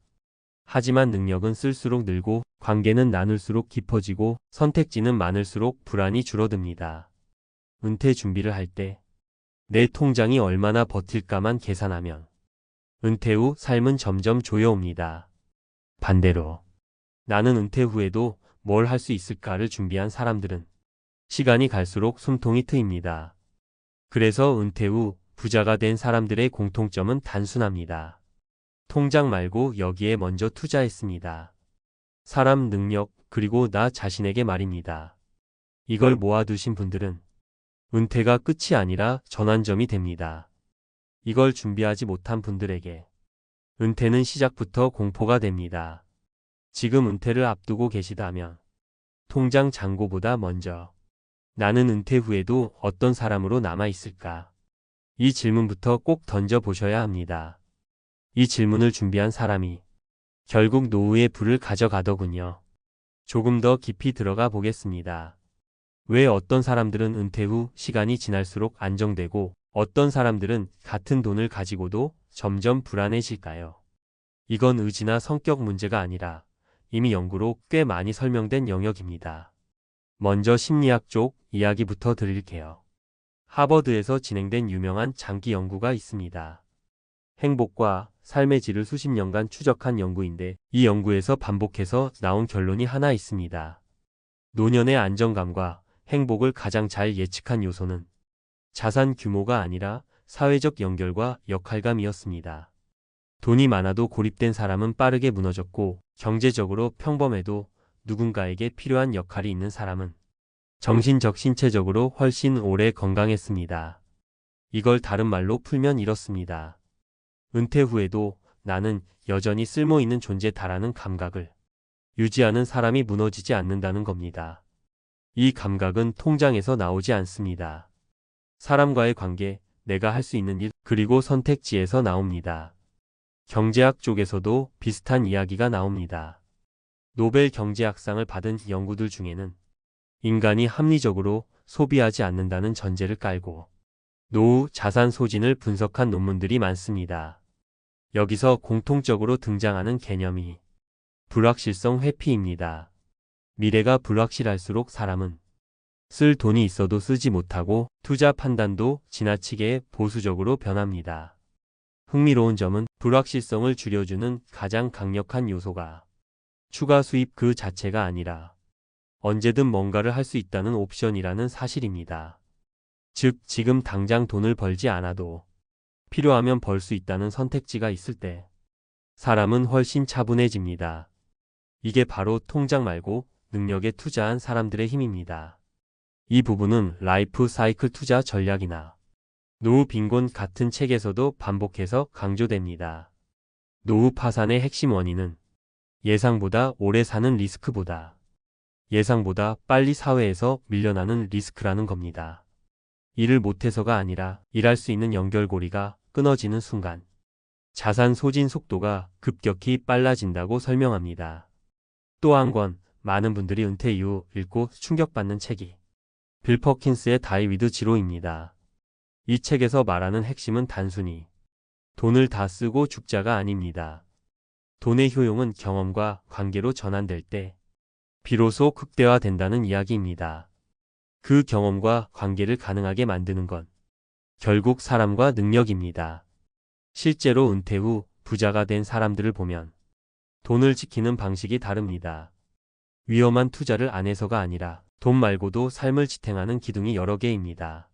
하지만 능력은 쓸수록 늘고 관계는 나눌수록 깊어지고 선택지는 많을수록 불안이 줄어듭니다. 은퇴 준비를 할 때 내 통장이 얼마나 버틸까만 계산하면 은퇴 후 삶은 점점 조여옵니다. 반대로 나는 은퇴 후에도 뭘 할 수 있을까를 준비한 사람들은 시간이 갈수록 숨통이 트입니다. 그래서 은퇴 후 부자가 된 사람들의 공통점은 단순합니다. 통장 말고 여기에 먼저 투자했습니다. 사람, 능력, 그리고 나 자신에게 말입니다. 이걸 모아두신 분들은 은퇴가 끝이 아니라 전환점이 됩니다. 이걸 준비하지 못한 분들에게 은퇴는 시작부터 공포가 됩니다. 지금 은퇴를 앞두고 계시다면 통장 잔고보다 먼저 나는 은퇴 후에도 어떤 사람으로 남아있을까? 이 질문부터 꼭 던져보셔야 합니다. 이 질문을 준비한 사람이 결국 노후의 불을 가져가더군요. 조금 더 깊이 들어가 보겠습니다. 왜 어떤 사람들은 은퇴 후 시간이 지날수록 안정되고 어떤 사람들은 같은 돈을 가지고도 점점 불안해질까요? 이건 의지나 성격 문제가 아니라 이미 연구로 꽤 많이 설명된 영역입니다. 먼저 심리학 쪽 이야기부터 드릴게요. 하버드에서 진행된 유명한 장기 연구가 있습니다. 행복과 삶의 질을 수십 년간 추적한 연구인데 이 연구에서 반복해서 나온 결론이 하나 있습니다. 노년의 안정감과 행복을 가장 잘 예측한 요소는 자산 규모가 아니라 사회적 연결과 역할감이었습니다. 돈이 많아도 고립된 사람은 빠르게 무너졌고 경제적으로 평범해도 누군가에게 필요한 역할이 있는 사람은 정신적, 신체적으로 훨씬 오래 건강했습니다. 이걸 다른 말로 풀면 이렇습니다. 은퇴 후에도 나는 여전히 쓸모있는 존재다라는 감각을 유지하는 사람이 무너지지 않는다는 겁니다. 이 감각은 통장에서 나오지 않습니다. 사람과의 관계, 내가 할 수 있는 일, 그리고 선택지에서 나옵니다. 경제학 쪽에서도 비슷한 이야기가 나옵니다. 노벨 경제학상을 받은 연구들 중에는 인간이 합리적으로 소비하지 않는다는 전제를 깔고 노후 자산 소진을 분석한 논문들이 많습니다. 여기서 공통적으로 등장하는 개념이 불확실성 회피입니다. 미래가 불확실할수록 사람은 쓸 돈이 있어도 쓰지 못하고 투자 판단도 지나치게 보수적으로 변합니다. 흥미로운 점은 불확실성을 줄여주는 가장 강력한 요소가 추가 수입 그 자체가 아니라 언제든 뭔가를 할 수 있다는 옵션이라는 사실입니다. 즉, 지금 당장 돈을 벌지 않아도 필요하면 벌 수 있다는 선택지가 있을 때 사람은 훨씬 차분해집니다. 이게 바로 통장 말고 능력에 투자한 사람들의 힘입니다. 이 부분은 라이프 사이클 투자 전략이나 노후 빈곤 같은 책에서도 반복해서 강조됩니다. 노후 파산의 핵심 원인은 예상보다 오래 사는 리스크보다 예상보다 빨리 사회에서 밀려나는 리스크라는 겁니다. 일을 못해서가 아니라 일할 수 있는 연결고리가 끊어지는 순간 자산 소진 속도가 급격히 빨라진다고 설명합니다. 또 한 권 많은 분들이 은퇴 이후 읽고 충격받는 책이 빌 퍼킨스의 다이 위드 지로입니다. 이 책에서 말하는 핵심은 단순히 돈을 다 쓰고 죽자가 아닙니다. 돈의 효용은 경험과 관계로 전환될 때 비로소 극대화된다는 이야기입니다. 그 경험과 관계를 가능하게 만드는 건 결국 사람과 능력입니다. 실제로 은퇴 후 부자가 된 사람들을 보면 돈을 지키는 방식이 다릅니다. 위험한 투자를 안 해서가 아니라 돈 말고도 삶을 지탱하는 기둥이 여러 개입니다.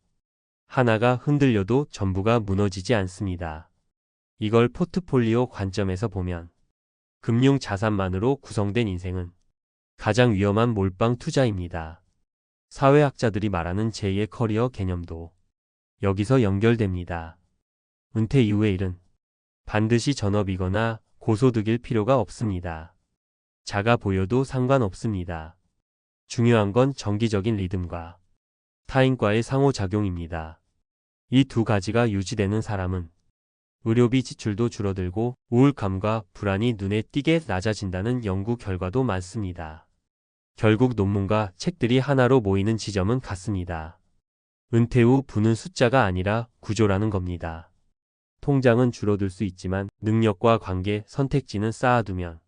하나가 흔들려도 전부가 무너지지 않습니다. 이걸 포트폴리오 관점에서 보면 금융 자산만으로 구성된 인생은 가장 위험한 몰빵 투자입니다. 사회학자들이 말하는 제2의 커리어 개념도 여기서 연결됩니다. 은퇴 이후의 일은 반드시 전업이거나 고소득일 필요가 없습니다. 작아 보여도 상관없습니다. 중요한 건 정기적인 리듬과 타인과의 상호작용입니다. 이 두 가지가 유지되는 사람은 의료비 지출도 줄어들고 우울감과 불안이 눈에 띄게 낮아진다는 연구 결과도 많습니다. 결국 논문과 책들이 하나로 모이는 지점은 같습니다. 은퇴 후 부는 숫자가 아니라 구조라는 겁니다. 통장은 줄어들 수 있지만 능력과 관계, 선택지는 쌓아두면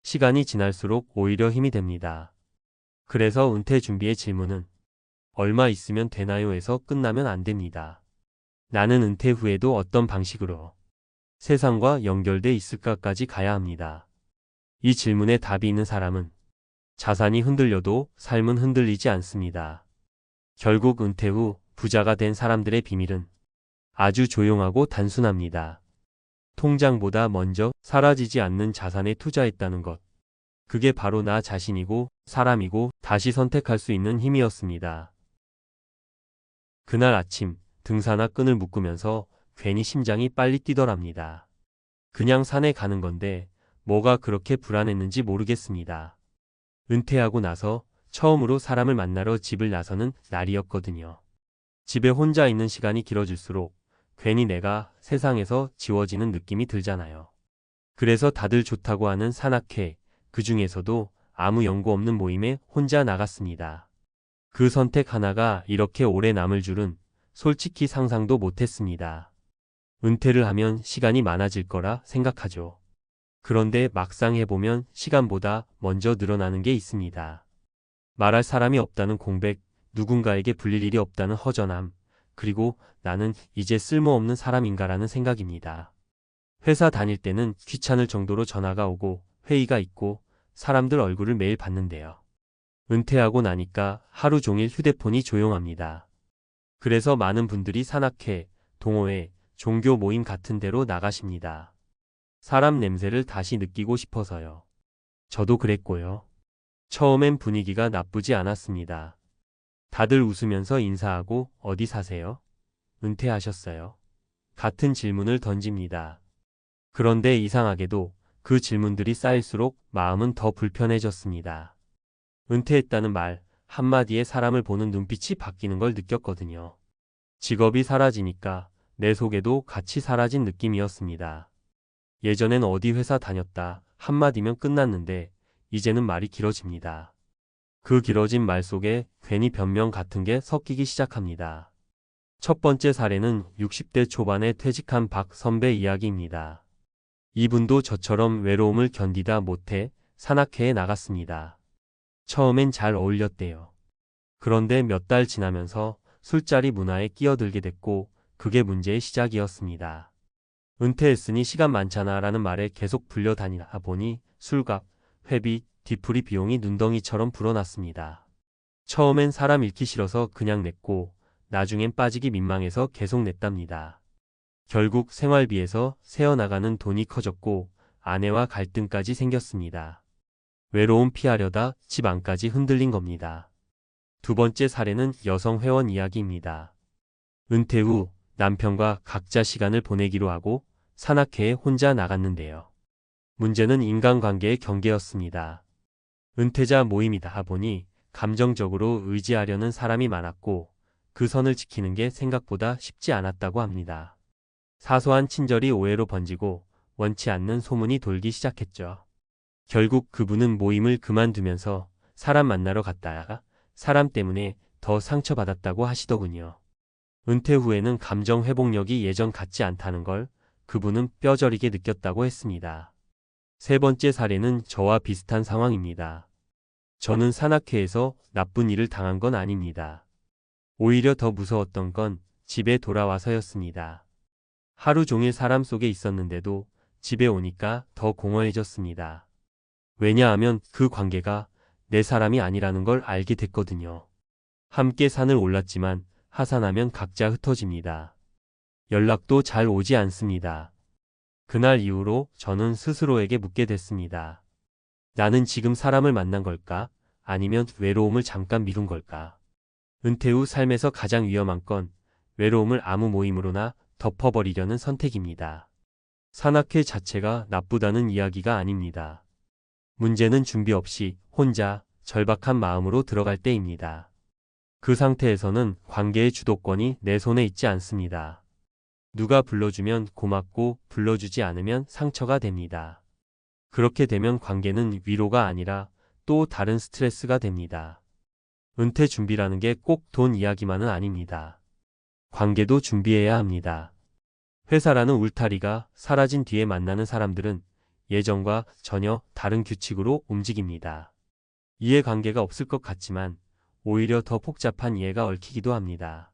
시간이 지날수록 오히려 힘이 됩니다. 그래서 은퇴 준비의 질문은 얼마 있으면 되나요?에서 끝나면 안 됩니다. 나는 은퇴 후에도 어떤 방식으로 세상과 연결돼 있을까까지 가야 합니다. 이 질문에 답이 있는 사람은 자산이 흔들려도 삶은 흔들리지 않습니다. 결국 은퇴 후 부자가 된 사람들의 비밀은 아주 조용하고 단순합니다. 통장보다 먼저 사라지지 않는 자산에 투자했다는 것. 그게 바로 나 자신이고 사람이고 다시 선택할 수 있는 힘이었습니다. 그날 아침 등산화 끈을 묶으면서 괜히 심장이 빨리 뛰더랍니다. 그냥 산에 가는 건데 뭐가 그렇게 불안했는지 모르겠습니다. 은퇴하고 나서 처음으로 사람을 만나러 집을 나서는 날이었거든요. 집에 혼자 있는 시간이 길어질수록 괜히 내가 세상에서 지워지는 느낌이 들잖아요. 그래서 다들 좋다고 하는 산악회, 그 중에서도 아무 연고 없는 모임에 혼자 나갔습니다. 그 선택 하나가 이렇게 오래 남을 줄은 솔직히 상상도 못했습니다. 은퇴를 하면 시간이 많아질 거라 생각하죠. 그런데 막상 해보면 시간보다 먼저 늘어나는 게 있습니다. 말할 사람이 없다는 공백, 누군가에게 불릴 일이 없다는 허전함, 그리고 나는 이제 쓸모없는 사람인가라는 생각입니다. 회사 다닐 때는 귀찮을 정도로 전화가 오고 회의가 있고 사람들 얼굴을 매일 봤는데요. 은퇴하고 나니까 하루 종일 휴대폰이 조용합니다. 그래서 많은 분들이 산악회, 동호회, 종교 모임 같은 데로 나가십니다. 사람 냄새를 다시 느끼고 싶어서요. 저도 그랬고요. 처음엔 분위기가 나쁘지 않았습니다. 다들 웃으면서 인사하고 어디 사세요? 은퇴하셨어요? 같은 질문을 던집니다. 그런데 이상하게도 그 질문들이 쌓일수록 마음은 더 불편해졌습니다. 은퇴했다는 말 한마디에 사람을 보는 눈빛이 바뀌는 걸 느꼈거든요. 직업이 사라지니까 내 속에도 같이 사라진 느낌이었습니다. 예전엔 어디 회사 다녔다 한마디면 끝났는데 이제는 말이 길어집니다. 그 길어진 말 속에 괜히 변명 같은 게 섞이기 시작합니다. 첫 번째 사례는 60대 초반에 퇴직한 박 선배 이야기입니다. 이분도 저처럼 외로움을 견디다 못해 산악회에 나갔습니다. 처음엔 잘 어울렸대요. 그런데 몇 달 지나면서 술자리 문화에 끼어들게 됐고 그게 문제의 시작이었습니다. 은퇴했으니 시간 많잖아 라는 말에 계속 불려다니다 보니 술값, 회비, 뒤풀이 비용이 눈덩이처럼 불어났습니다. 처음엔 사람 잃기 싫어서 그냥 냈고 나중엔 빠지기 민망해서 계속 냈답니다. 결국 생활비에서 새어나가는 돈이 커졌고 아내와 갈등까지 생겼습니다. 외로움 피하려다 집 안까지 흔들린 겁니다. 두 번째 사례는 여성 회원 이야기입니다. 은퇴 후 남편과 각자 시간을 보내기로 하고 산악회에 혼자 나갔는데요. 문제는 인간관계의 경계였습니다. 은퇴자 모임이다 보니 감정적으로 의지하려는 사람이 많았고 그 선을 지키는 게 생각보다 쉽지 않았다고 합니다. 사소한 친절이 오해로 번지고 원치 않는 소문이 돌기 시작했죠. 결국 그분은 모임을 그만두면서 사람 만나러 갔다가 사람 때문에 더 상처받았다고 하시더군요. 은퇴 후에는 감정 회복력이 예전 같지 않다는 걸 그분은 뼈저리게 느꼈다고 했습니다. 세 번째 사례는 저와 비슷한 상황입니다. 저는 산악회에서 나쁜 일을 당한 건 아닙니다. 오히려 더 무서웠던 건 집에 돌아와서였습니다. 하루 종일 사람 속에 있었는데도 집에 오니까 더 공허해졌습니다. 왜냐하면 그 관계가 내 사람이 아니라는 걸 알게 됐거든요. 함께 산을 올랐지만 하산하면 각자 흩어집니다. 연락도 잘 오지 않습니다. 그날 이후로 저는 스스로에게 묻게 됐습니다. 나는 지금 사람을 만난 걸까? 아니면 외로움을 잠깐 미룬 걸까? 은퇴 후 삶에서 가장 위험한 건 외로움을 아무 모임으로나 덮어버리려는 선택입니다. 산악회 자체가 나쁘다는 이야기가 아닙니다. 문제는 준비 없이 혼자 절박한 마음으로 들어갈 때입니다. 그 상태에서는 관계의 주도권이 내 손에 있지 않습니다. 누가 불러주면 고맙고 불러주지 않으면 상처가 됩니다. 그렇게 되면 관계는 위로가 아니라 또 다른 스트레스가 됩니다. 은퇴 준비라는 게 꼭 돈 이야기만은 아닙니다. 관계도 준비해야 합니다. 회사라는 울타리가 사라진 뒤에 만나는 사람들은 예전과 전혀 다른 규칙으로 움직입니다. 이해관계가 없을 것 같지만 오히려 더 복잡한 이해가 얽히기도 합니다.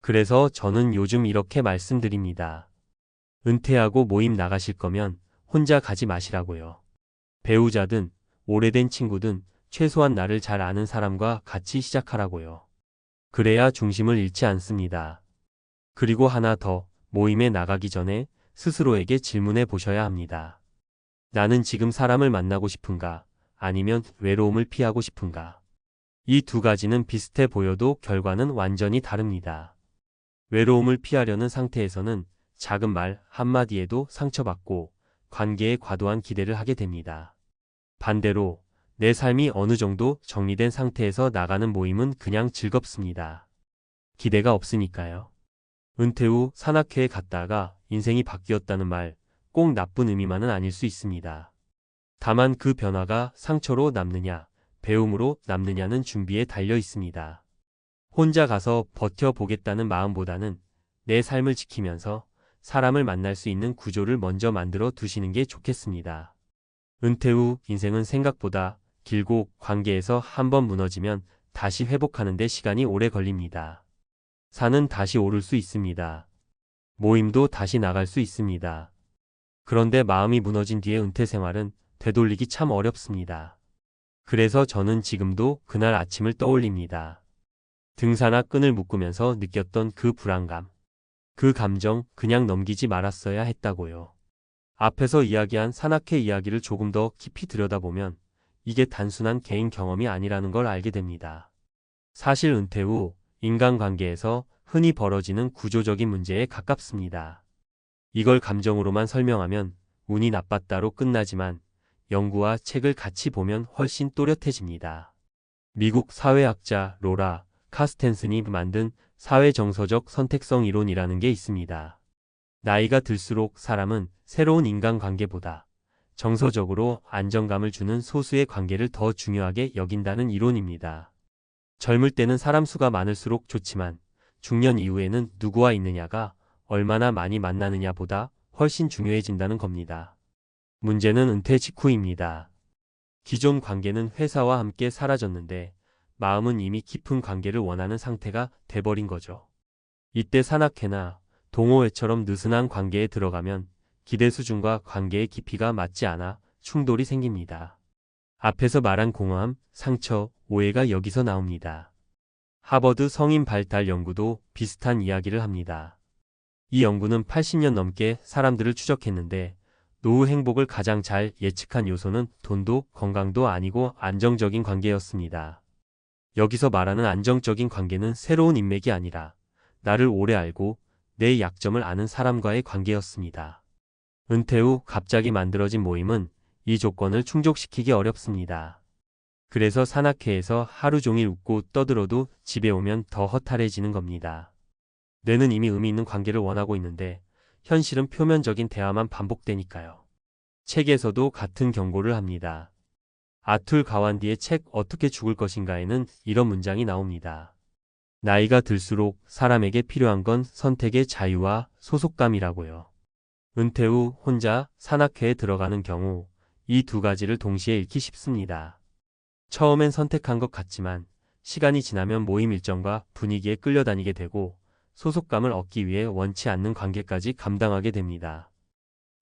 그래서 저는 요즘 이렇게 말씀드립니다. 은퇴하고 모임 나가실 거면 혼자 가지 마시라고요. 배우자든 오래된 친구든 최소한 나를 잘 아는 사람과 같이 시작하라고요. 그래야 중심을 잃지 않습니다. 그리고 하나 더, 모임에 나가기 전에 스스로에게 질문해 보셔야 합니다. 나는 지금 사람을 만나고 싶은가? 아니면 외로움을 피하고 싶은가? 이 두 가지는 비슷해 보여도 결과는 완전히 다릅니다. 외로움을 피하려는 상태에서는 작은 말 한마디에도 상처받고 관계에 과도한 기대를 하게 됩니다. 반대로 내 삶이 어느 정도 정리된 상태에서 나가는 모임은 그냥 즐겁습니다. 기대가 없으니까요. 은퇴 후 산악회에 갔다가 인생이 바뀌었다는 말, 꼭 나쁜 의미만은 아닐 수 있습니다. 다만 그 변화가 상처로 남느냐, 배움으로 남느냐는 준비에 달려 있습니다. 혼자 가서 버텨보겠다는 마음보다는 내 삶을 지키면서 사람을 만날 수 있는 구조를 먼저 만들어 두시는 게 좋겠습니다. 은퇴 후 인생은 생각보다 길고 관계에서 한번 무너지면 다시 회복하는 데 시간이 오래 걸립니다. 산은 다시 오를 수 있습니다. 모임도 다시 나갈 수 있습니다. 그런데 마음이 무너진 뒤에 은퇴 생활은 되돌리기 참 어렵습니다. 그래서 저는 지금도 그날 아침을 떠올립니다. 등산화 끈을 묶으면서 느꼈던 그 불안감. 그 감정 그냥 넘기지 말았어야 했다고요. 앞에서 이야기한 산악회 이야기를 조금 더 깊이 들여다보면 이게 단순한 개인 경험이 아니라는 걸 알게 됩니다. 사실 은퇴 후 인간관계에서 흔히 벌어지는 구조적인 문제에 가깝습니다. 이걸 감정으로만 설명하면 운이 나빴다로 끝나지만 연구와 책을 같이 보면 훨씬 또렷해집니다. 미국 사회학자 로라 카스텐슨이 만든 사회정서적 선택성 이론이라는 게 있습니다. 나이가 들수록 사람은 새로운 인간관계보다 정서적으로 안정감을 주는 소수의 관계를 더 중요하게 여긴다는 이론입니다. 젊을 때는 사람 수가 많을수록 좋지만 중년 이후에는 누구와 있느냐가 얼마나 많이 만나느냐보다 훨씬 중요해진다는 겁니다. 문제는 은퇴 직후입니다. 기존 관계는 회사와 함께 사라졌는데 마음은 이미 깊은 관계를 원하는 상태가 돼버린 거죠. 이때 산악회나 동호회처럼 느슨한 관계에 들어가면 기대 수준과 관계의 깊이가 맞지 않아 충돌이 생깁니다. 앞에서 말한 공허함, 상처, 오해가 여기서 나옵니다. 하버드 성인 발달 연구도 비슷한 이야기를 합니다. 이 연구는 80년 넘게 사람들을 추적했는데 노후 행복을 가장 잘 예측한 요소는 돈도 건강도 아니고 안정적인 관계였습니다. 여기서 말하는 안정적인 관계는 새로운 인맥이 아니라 나를 오래 알고 내 약점을 아는 사람과의 관계였습니다. 은퇴 후 갑자기 만들어진 모임은 이 조건을 충족시키기 어렵습니다. 그래서 산악회에서 하루 종일 웃고 떠들어도 집에 오면 더 허탈해지는 겁니다. 뇌는 이미 의미 있는 관계를 원하고 있는데 현실은 표면적인 대화만 반복되니까요. 책에서도 같은 경고를 합니다. 아툴 가완디의 책 어떻게 죽을 것인가에는 이런 문장이 나옵니다. 나이가 들수록 사람에게 필요한 건 선택의 자유와 소속감이라고요. 은퇴 후 혼자 산악회에 들어가는 경우 이 두 가지를 동시에 잃기 쉽습니다. 처음엔 선택한 것 같지만 시간이 지나면 모임 일정과 분위기에 끌려다니게 되고 소속감을 얻기 위해 원치 않는 관계까지 감당하게 됩니다.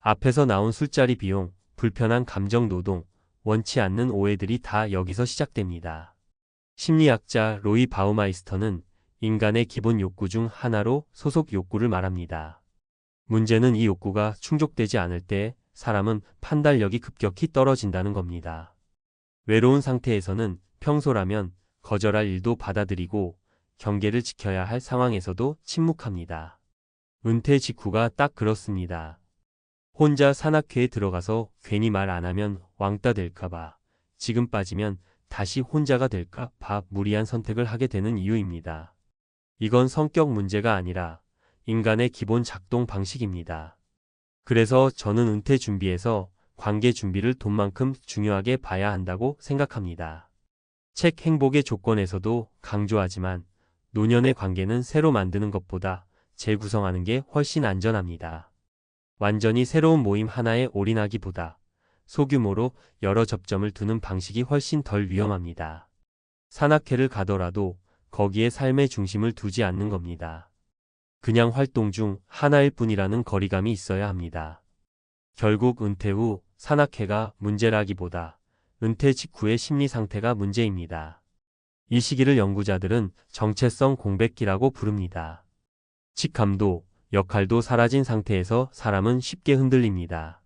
앞에서 나온 술자리 비용, 불편한 감정 노동, 원치 않는 오해들이 다 여기서 시작됩니다. 심리학자 로이 바우마이스터는 인간의 기본 욕구 중 하나로 소속 욕구를 말합니다. 문제는 이 욕구가 충족되지 않을 때 사람은 판단력이 급격히 떨어진다는 겁니다. 외로운 상태에서는 평소라면 거절할 일도 받아들이고 경계를 지켜야 할 상황에서도 침묵합니다. 은퇴 직후가 딱 그렇습니다. 혼자 산악회에 들어가서 괜히 말 안 하면 왕따 될까봐, 지금 빠지면 다시 혼자가 될까봐 무리한 선택을 하게 되는 이유입니다. 이건 성격 문제가 아니라 인간의 기본 작동 방식입니다. 그래서 저는 은퇴 준비에서 관계 준비를 돈만큼 중요하게 봐야 한다고 생각합니다. 책 행복의 조건에서도 강조하지만 노년의 관계는 새로 만드는 것보다 재구성하는 게 훨씬 안전합니다. 완전히 새로운 모임 하나에 올인하기보다 소규모로 여러 접점을 두는 방식이 훨씬 덜 위험합니다. 산악회를 가더라도 거기에 삶의 중심을 두지 않는 겁니다. 그냥 활동 중 하나일 뿐이라는 거리감이 있어야 합니다. 결국 은퇴 후 산악회가 문제라기보다 은퇴 직후의 심리 상태가 문제입니다. 이 시기를 연구자들은 정체성 공백기라고 부릅니다. 직감도, 역할도 사라진 상태에서 사람은 쉽게 흔들립니다.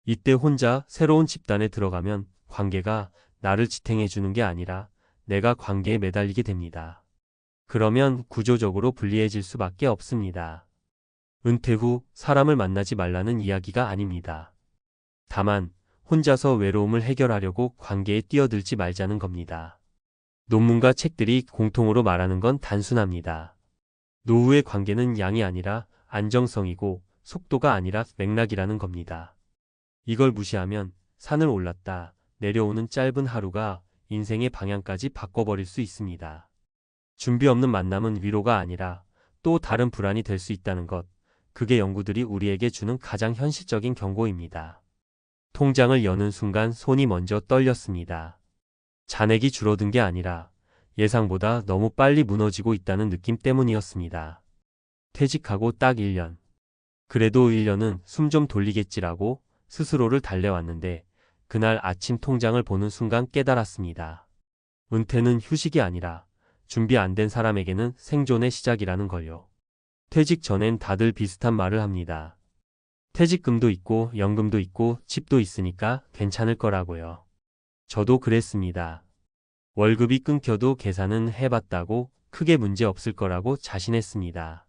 이때 혼자 새로운 집단에 들어가면 관계가 나를 지탱해주는 게 아니라 내가 관계에 매달리게 됩니다. 그러면 구조적으로 불리해질 수밖에 없습니다. 은퇴 후 사람을 만나지 말라는 이야기가 아닙니다. 다만 혼자서 외로움을 해결하려고 관계에 뛰어들지 말자는 겁니다. 논문과 책들이 공통으로 말하는 건 단순합니다. 노후의 관계는 양이 아니라 안정성이고 속도가 아니라 맥락이라는 겁니다. 이걸 무시하면 산을 올랐다 내려오는 짧은 하루가 인생의 방향까지 바꿔버릴 수 있습니다. 준비 없는 만남은 위로가 아니라 또 다른 불안이 될 수 있다는 것, 그게 연구들이 우리에게 주는 가장 현실적인 경고입니다. 통장을 여는 순간 손이 먼저 떨렸습니다. 잔액이 줄어든 게 아니라 예상보다 너무 빨리 무너지고 있다는 느낌 때문이었습니다. 퇴직하고 딱 1년. 그래도 1년은 숨 좀 돌리겠지라고 스스로를 달래왔는데 그날 아침 통장을 보는 순간 깨달았습니다. 은퇴는 휴식이 아니라 준비 안 된 사람에게는 생존의 시작이라는 걸요. 퇴직 전엔 다들 비슷한 말을 합니다. 퇴직금도 있고 연금도 있고 집도 있으니까 괜찮을 거라고요. 저도 그랬습니다. 월급이 끊겨도 계산은 해봤다고 크게 문제 없을 거라고 자신했습니다.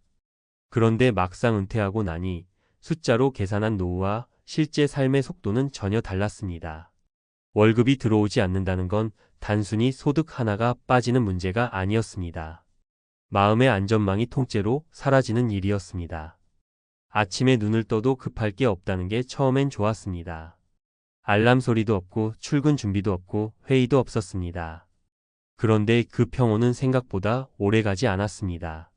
그런데 막상 은퇴하고 나니 숫자로 계산한 노후와 실제 삶의 속도는 전혀 달랐습니다. 월급이 들어오지 않는다는 건 단순히 소득 하나가 빠지는 문제가 아니었습니다. 마음의 안전망이 통째로 사라지는 일이었습니다. 아침에 눈을 떠도 급할 게 없다는 게 처음엔 좋았습니다. 알람 소리도 없고 출근 준비도 없고 회의도 없었습니다. 그런데 그 평온은 생각보다 오래가지 않았습니다.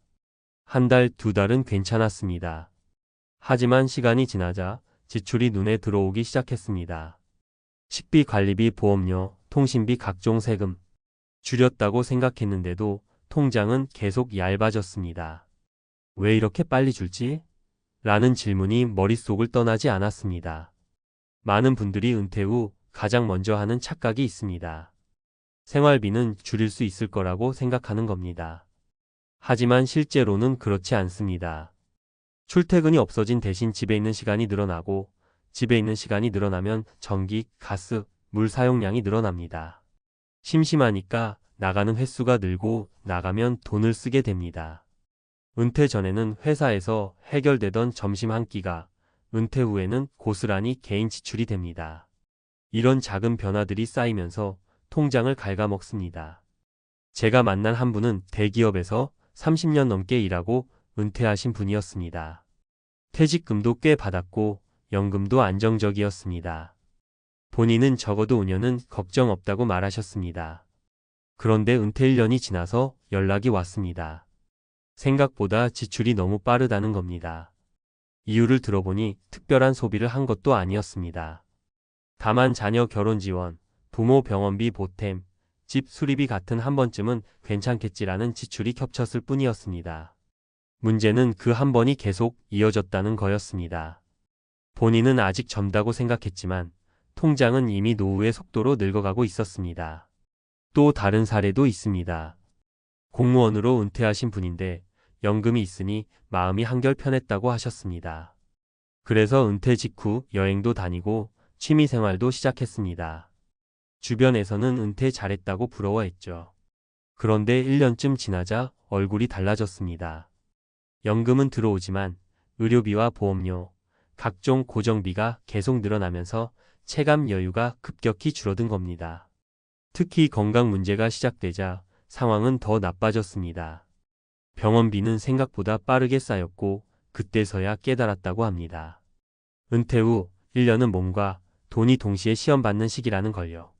한 달, 두 달은 괜찮았습니다. 하지만 시간이 지나자 지출이 눈에 들어오기 시작했습니다. 식비, 관리비, 보험료, 통신비, 각종 세금. 줄였다고 생각했는데도 통장은 계속 얇아졌습니다. 왜 이렇게 빨리 줄지? 라는 질문이 머릿속을 떠나지 않았습니다. 많은 분들이 은퇴 후 가장 먼저 하는 착각이 있습니다. 생활비는 줄일 수 있을 거라고 생각하는 겁니다. 하지만 실제로는 그렇지 않습니다. 출퇴근이 없어진 대신 집에 있는 시간이 늘어나고 집에 있는 시간이 늘어나면 전기, 가스, 물 사용량이 늘어납니다. 심심하니까 나가는 횟수가 늘고 나가면 돈을 쓰게 됩니다. 은퇴 전에는 회사에서 해결되던 점심 한 끼가 은퇴 후에는 고스란히 개인 지출이 됩니다. 이런 작은 변화들이 쌓이면서 통장을 갉아먹습니다. 제가 만난 한 분은 대기업에서 30년 넘게 일하고 은퇴하신 분이었습니다. 퇴직금도 꽤 받았고 연금도 안정적이었습니다. 본인은 적어도 5년은 걱정 없다고 말하셨습니다. 그런데 은퇴 1년이 지나서 연락이 왔습니다. 생각보다 지출이 너무 빠르다는 겁니다. 이유를 들어보니 특별한 소비를 한 것도 아니었습니다. 다만 자녀 결혼 지원, 부모 병원비 보탬, 집 수리비 같은 한 번쯤은 괜찮겠지라는 지출이 겹쳤을 뿐이었습니다. 문제는 그 한 번이 계속 이어졌다는 거였습니다. 본인은 아직 젊다고 생각했지만 통장은 이미 노후의 속도로 늙어가고 있었습니다. 또 다른 사례도 있습니다. 공무원으로 은퇴하신 분인데 연금이 있으니 마음이 한결 편했다고 하셨습니다. 그래서 은퇴 직후 여행도 다니고 취미생활도 시작했습니다. 주변에서는 은퇴 잘했다고 부러워했죠. 그런데 1년쯤 지나자 얼굴이 달라졌습니다. 연금은 들어오지만 의료비와 보험료, 각종 고정비가 계속 늘어나면서 체감 여유가 급격히 줄어든 겁니다. 특히 건강 문제가 시작되자 상황은 더 나빠졌습니다. 병원비는 생각보다 빠르게 쌓였고 그때서야 깨달았다고 합니다. 은퇴 후 1년은 몸과 돈이 동시에 시험받는 시기라는 걸요.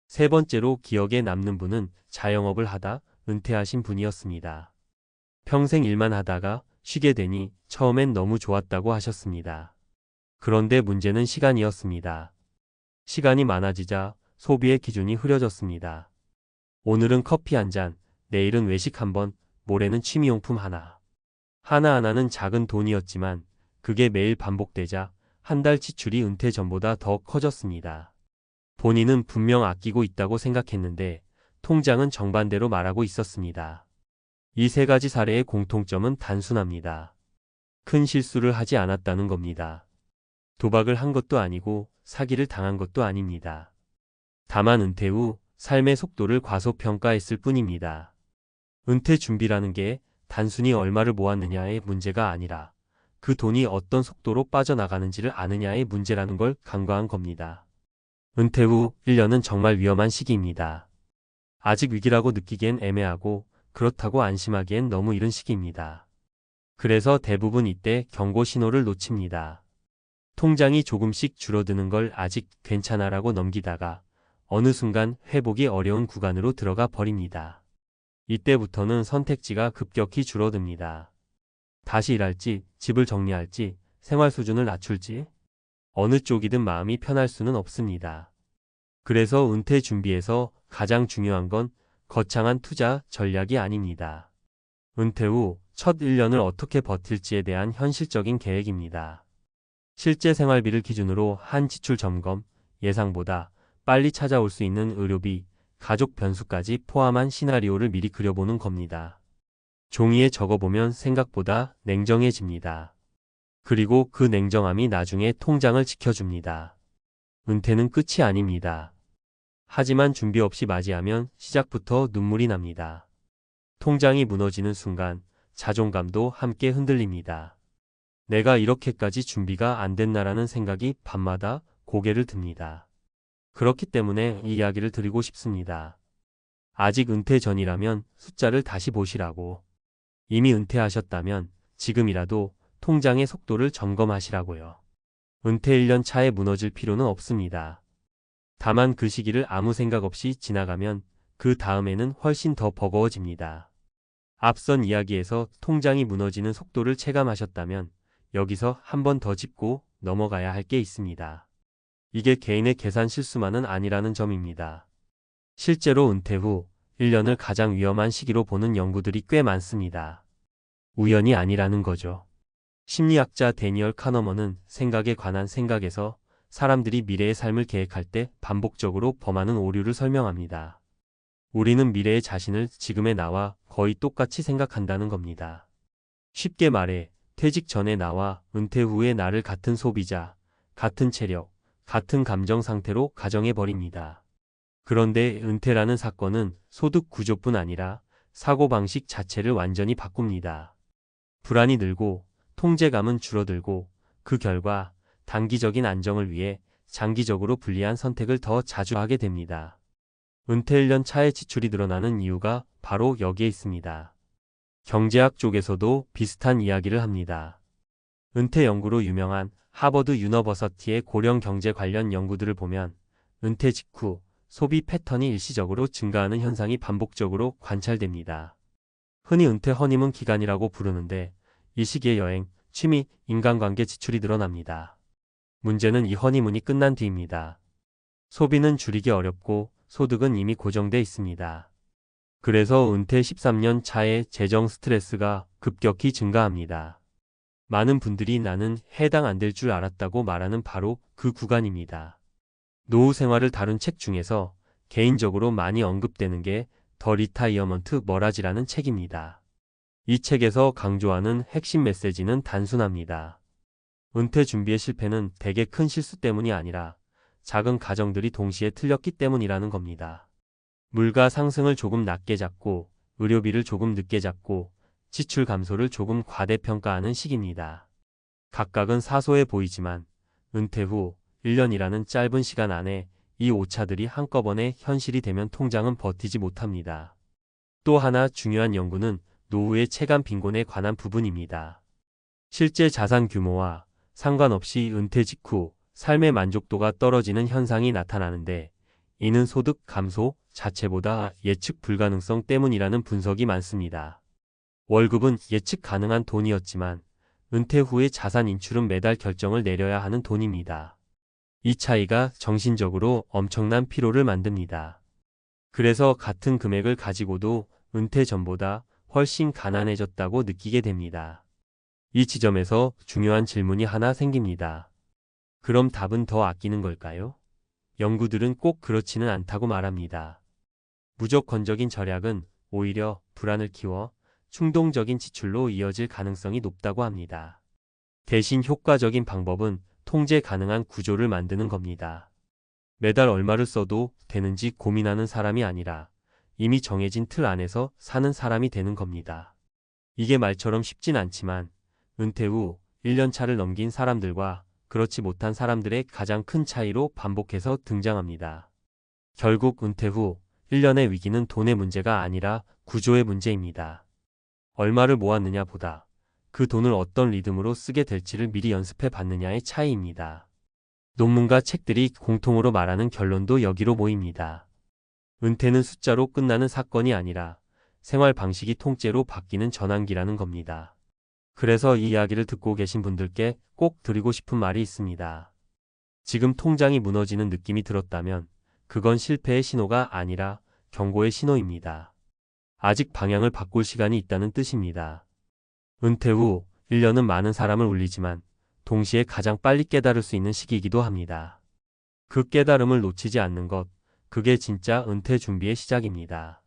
세 번째로 기억에 남는 분은 자영업을 하다 은퇴하신 분이었습니다. 평생 일만 하다가 쉬게 되니 처음엔 너무 좋았다고 하셨습니다. 그런데 문제는 시간이었습니다. 시간이 많아지자 소비의 기준이 흐려졌습니다. 오늘은 커피 한 잔, 내일은 외식 한 번, 모레는 취미용품 하나. 하나하나는 작은 돈이었지만 그게 매일 반복되자 한 달 지출이 은퇴 전보다 더 커졌습니다. 본인은 분명 아끼고 있다고 생각했는데 통장은 정반대로 말하고 있었습니다. 이 세 가지 사례의 공통점은 단순합니다. 큰 실수를 하지 않았다는 겁니다. 도박을 한 것도 아니고 사기를 당한 것도 아닙니다. 다만 은퇴 후 삶의 속도를 과소평가했을 뿐입니다. 은퇴 준비라는 게 단순히 얼마를 모았느냐의 문제가 아니라 그 돈이 어떤 속도로 빠져나가는지를 아느냐의 문제라는 걸 간과한 겁니다. 은퇴 후 1년은 정말 위험한 시기입니다. 아직 위기라고 느끼기엔 애매하고 그렇다고 안심하기엔 너무 이른 시기입니다. 그래서 대부분 이때 경고 신호를 놓칩니다. 통장이 조금씩 줄어드는 걸 아직 괜찮아라고 넘기다가 어느 순간 회복이 어려운 구간으로 들어가 버립니다. 이때부터는 선택지가 급격히 줄어듭니다. 다시 일할지, 집을 정리할지, 생활 수준을 낮출지, 어느 쪽이든 마음이 편할 수는 없습니다. 그래서 은퇴 준비에서 가장 중요한 건 거창한 투자 전략이 아닙니다. 은퇴 후 첫 1년을 어떻게 버틸지에 대한 현실적인 계획입니다. 실제 생활비를 기준으로 한 지출 점검, 예상보다 빨리 찾아올 수 있는 의료비, 가족 변수까지 포함한 시나리오를 미리 그려보는 겁니다. 종이에 적어보면 생각보다 냉정해집니다. 그리고 그 냉정함이 나중에 통장을 지켜줍니다. 은퇴는 끝이 아닙니다. 하지만 준비 없이 맞이하면 시작부터 눈물이 납니다. 통장이 무너지는 순간 자존감도 함께 흔들립니다. 내가 이렇게까지 준비가 안 됐나라는 생각이 밤마다 고개를 듭니다. 그렇기 때문에 이 이야기를 드리고 싶습니다. 아직 은퇴 전이라면 숫자를 다시 보시라고. 이미 은퇴하셨다면 지금이라도 통장의 속도를 점검하시라고요. 은퇴 1년 차에 무너질 필요는 없습니다. 다만 그 시기를 아무 생각 없이 지나가면 그 다음에는 훨씬 더 버거워집니다. 앞선 이야기에서 통장이 무너지는 속도를 체감하셨다면 여기서 한 번 더 짚고 넘어가야 할 게 있습니다. 이게 개인의 계산 실수만은 아니라는 점입니다. 실제로 은퇴 후 1년을 가장 위험한 시기로 보는 연구들이 꽤 많습니다. 우연이 아니라는 거죠. 심리학자 데니얼 카너먼은 생각에 관한 생각에서 사람들이 미래의 삶을 계획할 때 반복적으로 범하는 오류를 설명합니다. 우리는 미래의 자신을 지금의 나와 거의 똑같이 생각한다는 겁니다. 쉽게 말해 퇴직 전의 나와 은퇴 후의 나를 같은 소비자, 같은 체력, 같은 감정 상태로 가정해버립니다. 그런데 은퇴라는 사건은 소득 구조뿐 아니라 사고방식 자체를 완전히 바꿉니다. 불안이 늘고 통제감은 줄어들고 그 결과 단기적인 안정을 위해 장기적으로 불리한 선택을 더 자주 하게 됩니다. 은퇴 1년 차에 지출이 늘어나는 이유가 바로 여기에 있습니다. 경제학 쪽에서도 비슷한 이야기를 합니다. 은퇴 연구로 유명한 하버드 유너버서티의 고령 경제 관련 연구들을 보면 은퇴 직후 소비 패턴이 일시적으로 증가하는 현상이 반복적으로 관찰됩니다. 흔히 은퇴 허니문 기간이라고 부르는데 이 시기에 여행, 취미, 인간관계 지출이 늘어납니다. 문제는 이 허니문이 끝난 뒤입니다. 소비는 줄이기 어렵고 소득은 이미 고정돼 있습니다. 그래서 은퇴 13년 차에 재정 스트레스가 급격히 증가합니다. 많은 분들이 나는 해당 안 될 줄 알았다고 말하는 바로 그 구간입니다. 노후 생활을 다룬 책 중에서 개인적으로 많이 언급되는 게 더 리타이어먼트 머라지라는 책입니다. 이 책에서 강조하는 핵심 메시지는 단순합니다. 은퇴 준비의 실패는 대개 큰 실수 때문이 아니라 작은 가정들이 동시에 틀렸기 때문이라는 겁니다. 물가 상승을 조금 낮게 잡고 의료비를 조금 늦게 잡고 지출 감소를 조금 과대평가하는 시기입니다. 각각은 사소해 보이지만 은퇴 후 1년이라는 짧은 시간 안에 이 오차들이 한꺼번에 현실이 되면 통장은 버티지 못합니다. 또 하나 중요한 연구는 노후의 체감 빈곤에 관한 부분입니다. 실제 자산 규모와 상관없이 은퇴 직후 삶의 만족도가 떨어지는 현상이 나타나는데 이는 소득 감소 자체보다 예측 불가능성 때문이라는 분석이 많습니다. 월급은 예측 가능한 돈이었지만 은퇴 후의 자산 인출은 매달 결정을 내려야 하는 돈입니다. 이 차이가 정신적으로 엄청난 피로를 만듭니다. 그래서 같은 금액을 가지고도 은퇴 전보다 훨씬 가난해졌다고 느끼게 됩니다. 이 지점에서 중요한 질문이 하나 생깁니다. 그럼 답은 더 아끼는 걸까요? 연구들은 꼭 그렇지는 않다고 말합니다. 무조건적인 절약은 오히려 불안을 키워 충동적인 지출로 이어질 가능성이 높다고 합니다. 대신 효과적인 방법은 통제 가능한 구조를 만드는 겁니다. 매달 얼마를 써도 되는지 고민하는 사람이 아니라 이미 정해진 틀 안에서 사는 사람이 되는 겁니다. 이게 말처럼 쉽진 않지만 은퇴 후 1년 차를 넘긴 사람들과 그렇지 못한 사람들의 가장 큰 차이로 반복해서 등장합니다. 결국 은퇴 후 1년의 위기는 돈의 문제가 아니라 구조의 문제입니다. 얼마를 모았느냐 보다 그 돈을 어떤 리듬으로 쓰게 될지를 미리 연습해 봤느냐의 차이입니다. 논문과 책들이 공통으로 말하는 결론도 여기로 모입니다. 은퇴는 숫자로 끝나는 사건이 아니라 생활 방식이 통째로 바뀌는 전환기라는 겁니다. 그래서 이 이야기를 듣고 계신 분들께 꼭 드리고 싶은 말이 있습니다. 지금 통장이 무너지는 느낌이 들었다면 그건 실패의 신호가 아니라 경고의 신호입니다. 아직 방향을 바꿀 시간이 있다는 뜻입니다. 은퇴 후 1년은 많은 사람을 울리지만 동시에 가장 빨리 깨달을 수 있는 시기이기도 합니다. 그 깨달음을 놓치지 않는 것, 그게 진짜 은퇴 준비의 시작입니다.